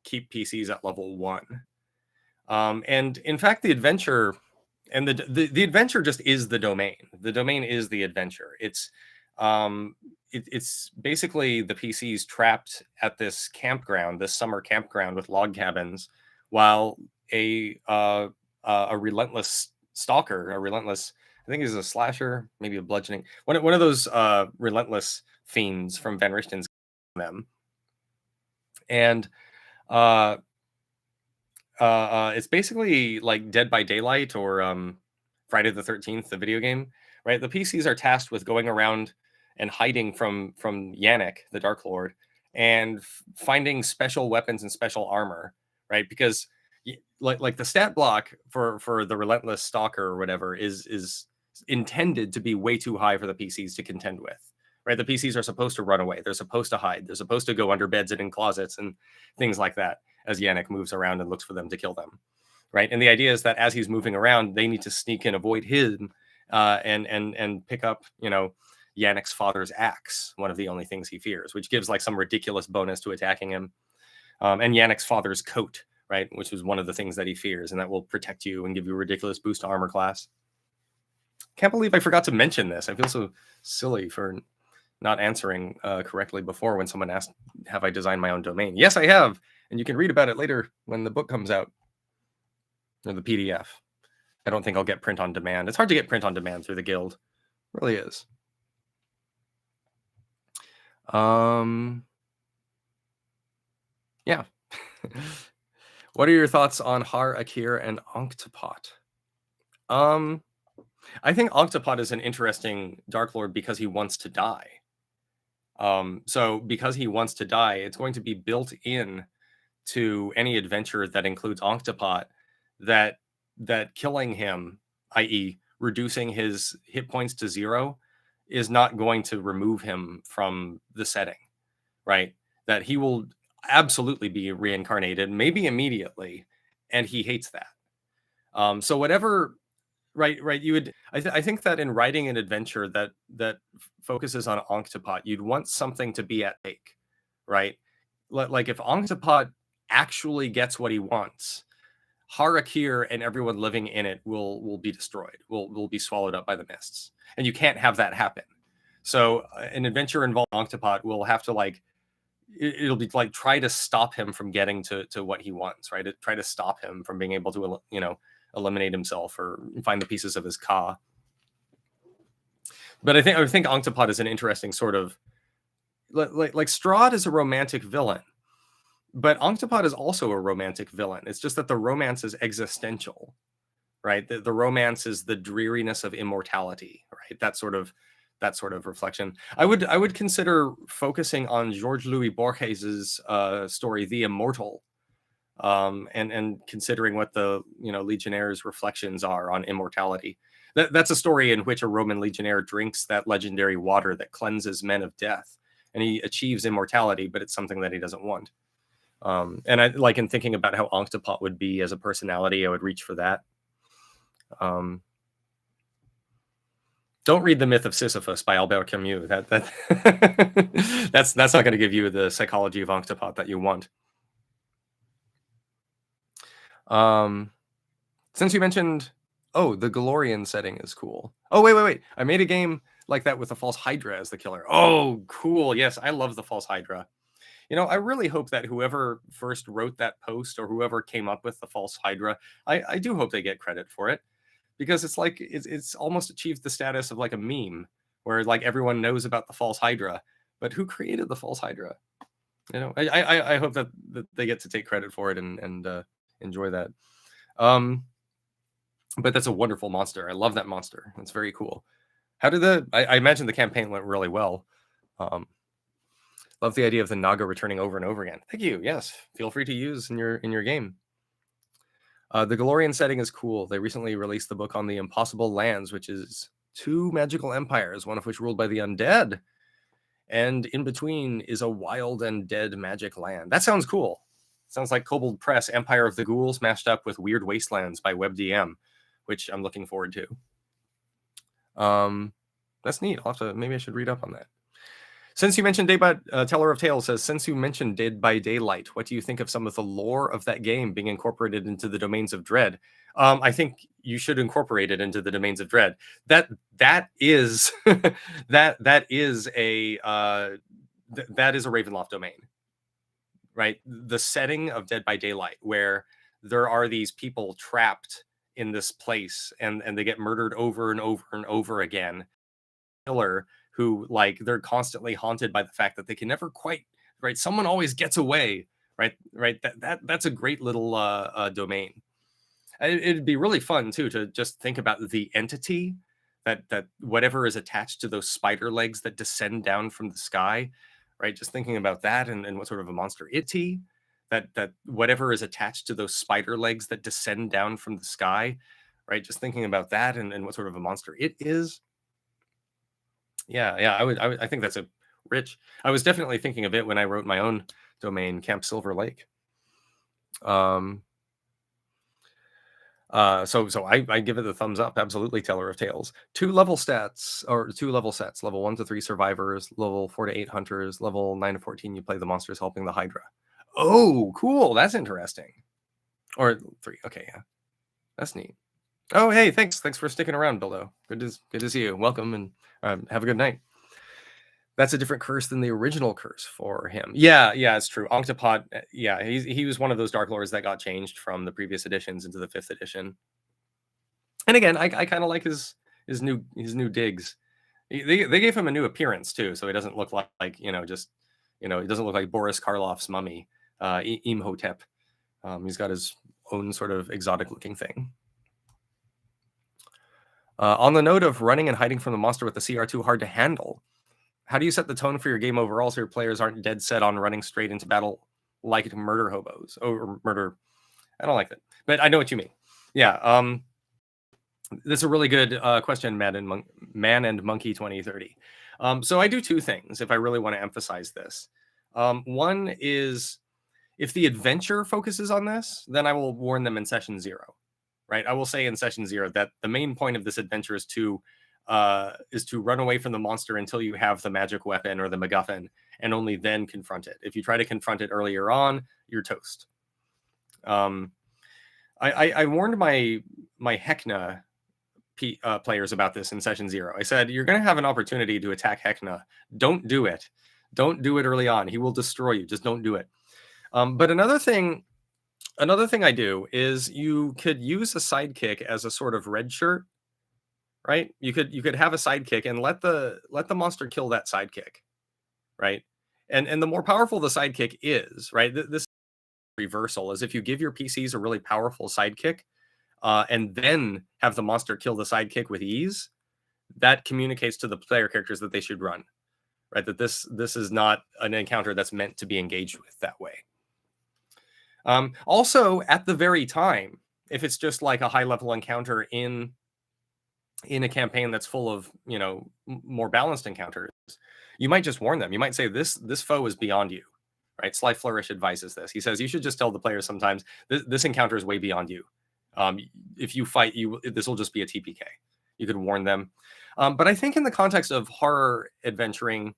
keep PCs at level 1. And in fact, the adventure and the adventure just is the domain. The domain is the adventure. It's basically the PCs trapped at this campground, this summer campground with log cabins, while a relentless stalker, I think he's a slasher, maybe a bludgeoning, one of those relentless fiends from Van Richten's them. And it's basically like Dead by Daylight or Friday the 13th, the video game, right? The PCs are tasked with going around and hiding from Yannick, the Dark Lord, and finding special weapons and special armor, right? Because like the stat block for the relentless stalker or whatever is intended to be way too high for the PCs to contend with. Right, the PCs are supposed to run away. They're supposed to hide. They're supposed to go under beds and in closets and things like that as Yannick moves around and looks for them to kill them. Right, and the idea is that as he's moving around, they need to sneak and avoid him and pick up, Yannick's father's axe, one of the only things he fears, which gives like some ridiculous bonus to attacking him. And Yannick's father's coat, right, which is one of the things that he fears, and that will protect you and give you a ridiculous boost to armor class. Can't believe I forgot to mention this. I feel so silly for not answering correctly before when someone asked, have I designed my own domain? Yes, I have. And you can read about it later when the book comes out, or the PDF. I don't think I'll get print on demand. It's hard to get print on demand through the guild. It really is. Yeah. What are your thoughts on Har Akir and Onktopot? I think Onktopot is an interesting Dark Lord because he wants to die. So because he wants to die, it's going to be built in to any adventure that includes Onktopot that killing him, i.e. reducing his hit points to 0, is not going to remove him from the setting, right? That he will absolutely be reincarnated, maybe immediately, and he hates that. So whatever, right, you would. I think that in writing an adventure that focuses on Onktopot, you'd want something to be at stake, right? Like if Onktopot actually gets what he wants, Har Akir and everyone living in it will be destroyed, will be swallowed up by the mists, and you can't have that happen. So an adventure involving Onktopot will have to it'll be like try to stop him from getting to what he wants, right? Try to stop him from being able to eliminate himself or find the pieces of his Ka. But I think Onktopot is an interesting sort of like Strahd is a romantic villain, but Onktopot is also a romantic villain. It's just that the romance is existential, right? The romance is the dreariness of immortality, right? That sort of reflection. I would consider focusing on George Louis Borges's story, The Immortal, and considering what the Legionnaire's reflections are on immortality. That's a story in which a Roman legionnaire drinks that legendary water that cleanses men of death, and he achieves immortality, but it's something that he doesn't want. And I like in thinking about how Onktopot would be as a personality, I would reach for that. Don't read The Myth of Sisyphus by Albert Camus. That's not going to give you the psychology of Onktopot that you want. Since you mentioned, the Galorian setting is cool. Oh, wait. I made a game like that with the False Hydra as the killer. Oh, cool. Yes, I love the False Hydra. I really hope that whoever first wrote that post or whoever came up with the False Hydra, I do hope they get credit for it, because it's like it's almost achieved the status of like a meme where like everyone knows about the False Hydra, but who created the False Hydra? I hope that they get to take credit for it and enjoy that. But that's a wonderful monster. I love that monster. It's very cool. How did I imagine the campaign went really well. Love the idea of the Naga returning over and over again. Thank you. Yes, feel free to use in your game. The Galorian setting is cool. They recently released the book on the Impossible Lands, which is 2 magical empires, one of which ruled by the undead, and in between is a wild and dead magic land. That sounds cool. Sounds like Kobold Press, Empire of the Ghouls, mashed up with Weird Wastelands by WebDM, which I'm looking forward to. That's neat. Maybe I should read up on that. Since you mentioned Teller of Tales says, since you mentioned Dead by Daylight, what do you think of some of the lore of that game being incorporated into the Domains of Dread? I think you should incorporate it into the Domains of Dread. That is that is a Ravenloft domain, right? The setting of Dead by Daylight, where there are these people trapped in this place and they get murdered over and over and over again. Killer who they're constantly haunted by the fact that they can never quite, right? Someone always gets away, right? That's a great little domain. It'd be really fun too to just think about the entity that whatever is attached to those spider legs that descend down from the sky, right? Just thinking about that and what sort of a monster that whatever is attached to those spider legs that descend down from the sky, right? Just thinking about that and what sort of a monster it is. Yeah, I think that's a rich. I was definitely thinking of it when I wrote my own domain, Camp Silver Lake. So I give it the thumbs up. Absolutely, Teller of Tales. 2 level stats, or 2 level sets. Level 1 to 3 survivors. Level 4 to 8 hunters. Level 9 to 14 you play the monsters helping the Hydra. Oh, cool. That's interesting. Or 3. Okay, yeah, that's neat. Oh, hey, thanks for sticking around, Bildo. Good to see you. Welcome, and have a good night. That's a different curse than the original curse for him. Yeah, it's true. Octopod, yeah, he was one of those Dark Lords that got changed from the previous editions into the 5th edition. And again, I kind of like his new digs. They gave him a new appearance too, so he doesn't look like just he doesn't look like Boris Karloff's mummy, Imhotep. He's got his own sort of exotic looking thing. On the note of running and hiding from the monster with the CR too hard to handle, how do you set the tone for your game overall so your players aren't dead set on running straight into battle like murder hobos or murder? I don't like that, but I know what you mean. Yeah. This is a really good question, Man and Monkey 2030. So I do 2 things if I really want to emphasize this. One is, if the adventure focuses on this, then I will warn them in session 0. Right? I will say in session 0 that the main point of this adventure is to run away from the monster until you have the magic weapon or the MacGuffin, and only then confront it. If you try to confront it earlier on, you're toast. I warned my Hekna players about this in session 0. I said, you're going to have an opportunity to attack Hekna. Don't do it. Don't do it early on. He will destroy you. Just don't do it. But another thing I do is you could use a sidekick as a sort of red shirt, right? You could have a sidekick and let the monster kill that sidekick, right? And the more powerful the sidekick is, right? This reversal is if you give your PCs a really powerful sidekick, and then have the monster kill the sidekick with ease, that communicates to the player characters that they should run, right? That this is not an encounter that's meant to be engaged with that way. Also, at the very time, if it's just like a high-level encounter in a campaign that's full of more balanced encounters, you might just warn them. You might say this foe is beyond you, right? Sly Flourish advises this. He says you should just tell the players sometimes this encounter is way beyond you. If you fight, this will just be a TPK. You could warn them. But I think in the context of horror adventuring,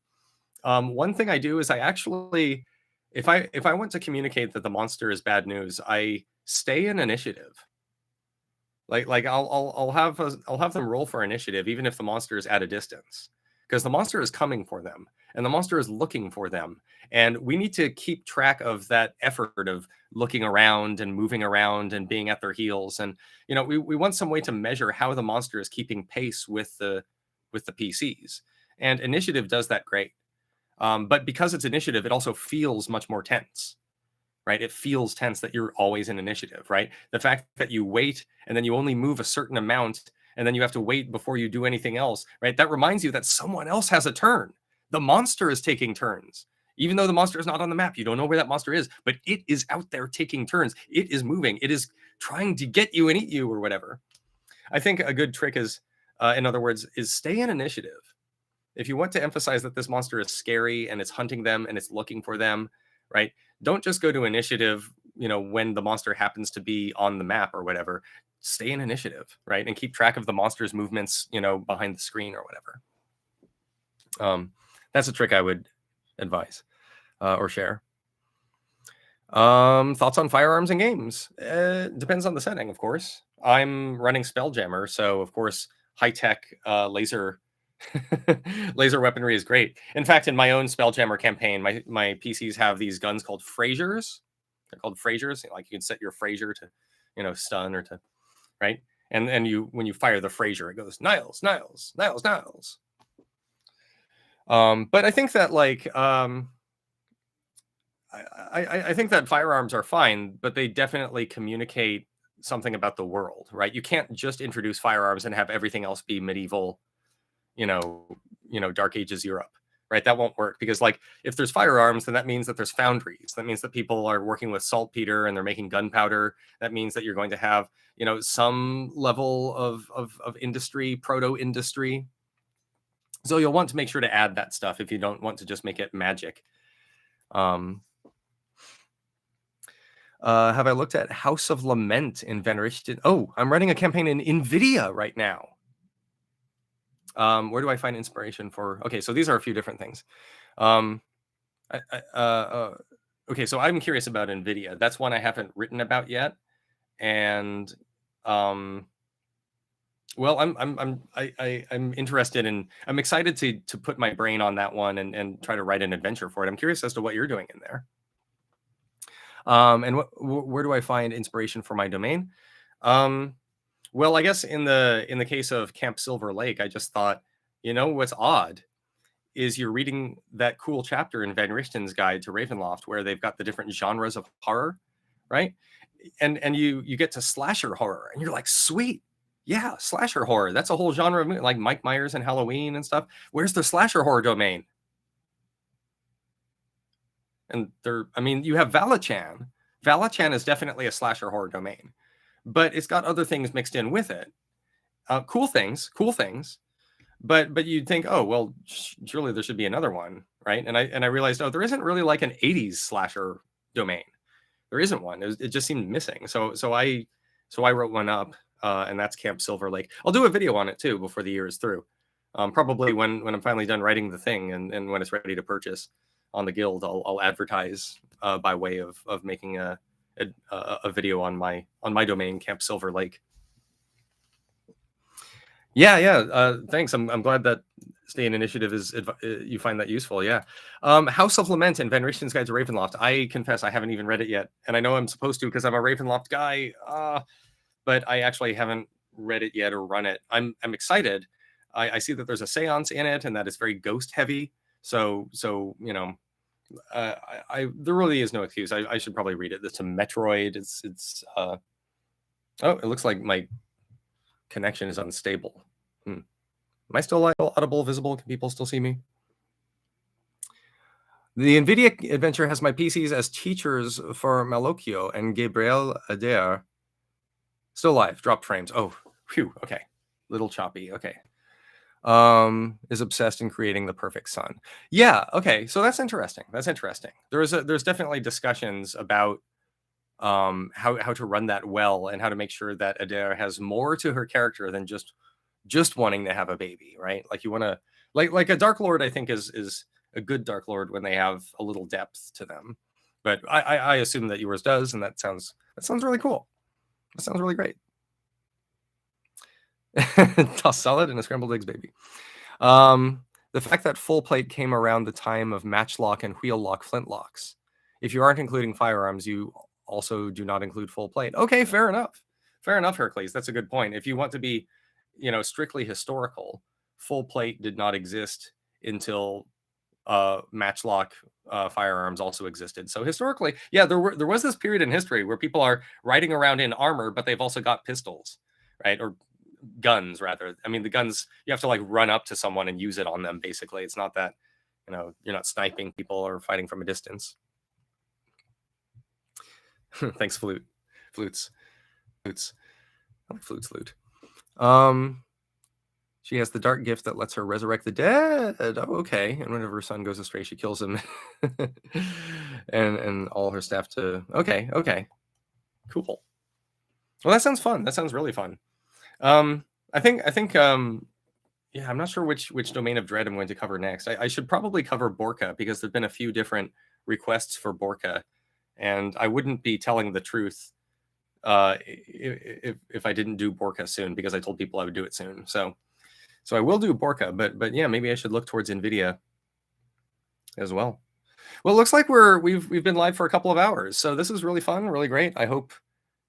one thing I do is I actually, if I want to communicate that the monster is bad news, I stay in initiative. Like I'll have them roll for initiative even if the monster is at a distance, because the monster is coming for them and the monster is looking for them, and we need to keep track of that effort of looking around and moving around and being at their heels. And we want some way to measure how the monster is keeping pace with the PCs, and initiative does that great. But because it's initiative, it also feels much more tense, right? It feels tense that you're always in initiative, right? The fact that you wait and then you only move a certain amount and then you have to wait before you do anything else, right? That reminds you that someone else has a turn. The monster is taking turns. Even though the monster is not on the map, you don't know where that monster is, but it is out there taking turns. It is moving. It is trying to get you and eat you or whatever. I think a good trick is, in other words, is stay in initiative. If you want to emphasize that this monster is scary and it's hunting them and it's looking for them, right? Don't just go to initiative, when the monster happens to be on the map or whatever. Stay in initiative, right? And keep track of the monster's movements, behind the screen or whatever. That's a trick I would advise or share. Thoughts on firearms and games? Depends on the setting, of course. I'm running Spelljammer, so of course high-tech laser weaponry is great. In fact, in my own Spelljammer campaign, my PCs have these guns called Frasers. They're called Frasers. Like you can set your Fraser to, stun or to, right? And when you fire the Fraser, it goes Niles. But I think that I think that firearms are fine, but they definitely communicate something about the world, right? You can't just introduce firearms and have everything else be medieval, Dark Ages Europe, right? That won't work because, like, if there's firearms, then that means that there's foundries. That means that people are working with saltpeter and they're making gunpowder. That means that you're going to have, some level of industry, proto-industry. So you'll want to make sure to add that stuff if you don't want to just make it magic. Have I looked at House of Lament in Van Richten? Oh, I'm running a campaign in NVIDIA right now. Where do I find inspiration for? Okay, so these are a few different things. Okay, so I'm curious about NVIDIA. That's one I haven't written about yet, and well, I'm interested in. I'm excited to put my brain on that one and try to write an adventure for it. I'm curious as to what you're doing in there. And where do I find inspiration for my domain? Well, I guess in the case of Camp Silver Lake, I just thought, what's odd is you're reading that cool chapter in Van Richten's Guide to Ravenloft where they've got the different genres of horror, right? And you get to slasher horror, and you're like, sweet, yeah, slasher horror. That's a whole genre of movie, like Mike Myers and Halloween and stuff. Where's the slasher horror domain? And you have Valachan. Valachan is definitely a slasher horror domain, but it's got other things mixed in with it. Cool things. But you'd think, oh, well, surely there should be another one, right? And I realized, oh, there isn't really like an 80s slasher domain. There isn't one. It just seemed missing. So I wrote one up, and that's Camp Silver Lake. I'll do a video on it too before the year is through. Probably when I'm finally done writing the thing and when it's ready to purchase on the guild, I'll advertise by way of making a video on my domain, Camp Silver Lake. Yeah. Thanks. I'm glad that Stay in Initiative is you find that useful. Yeah. House of Lament and Van Richten's Guide to Ravenloft. I confess I haven't even read it yet, and I know I'm supposed to because I'm a Ravenloft guy. But I actually haven't read it yet or run it. I'm excited. I see that there's a seance in it, and that it's very ghost heavy. So there really is no excuse. I should probably read it. It's a Metroid. It's oh, it looks like my connection is unstable. Am I still audible, visible? Can people still see me? The NVIDIA adventure has my PCs as teachers for Malocchio and Gabriel Adair. Still live, dropped frames. Oh, phew, okay. Little choppy, okay. Is obsessed in creating the perfect son. Yeah, okay, so that's interesting. There's definitely discussions about how to run that well and how to make sure that Adair has more to her character than just wanting to have a baby, right? Like you want to like a Dark Lord, I think is a good Dark Lord when they have a little depth to them. But I assume that yours does, and that sounds really cool. That sounds really great. Toss salad and a scrambled eggs, baby. The fact that full plate came around the time of matchlock and wheel lock flintlocks. If you aren't including firearms, you also do not include full plate. Okay, fair enough. Fair enough, Hercules. That's a good point. If you want to be, strictly historical, full plate did not exist until matchlock firearms also existed. So historically, yeah, there was this period in history where people are riding around in armor, but they've also got pistols, right? Or guns rather. I mean, the guns, you have to like run up to someone and use it on them. Basically, it's not that, you're not sniping people or fighting from a distance. Thanks, flutes. I like flutes, loot. She has the dark gift that lets her resurrect the dead. Oh, okay. And whenever her son goes astray, she kills him, and all her staff to. Okay. Cool. Well, that sounds fun. That sounds really fun. I think. Yeah, I'm not sure which domain of dread I'm going to cover next. I should probably cover Borka because there've been a few different requests for Borka, and I wouldn't be telling the truth if I didn't do Borka soon because I told people I would do it soon. So I will do Borka, but yeah, maybe I should look towards NVIDIA as well. Well, it looks like we've been live for a couple of hours, so this is really fun, really great. I hope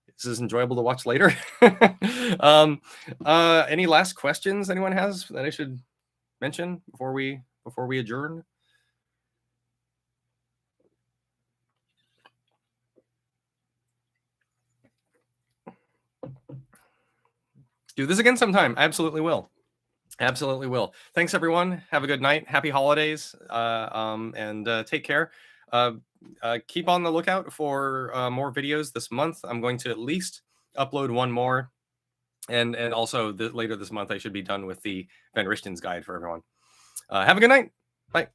this is enjoyable to watch later. Any last questions anyone has that I should mention before we adjourn? Do this again sometime. I absolutely will. Absolutely will. Thanks, everyone. Have a good night. Happy holidays, and take care. Uh, keep on the lookout for more videos this month. I'm going to at least upload one more, and also later this month I should be done with the Van Richten's guide for everyone. Have a good night. Bye.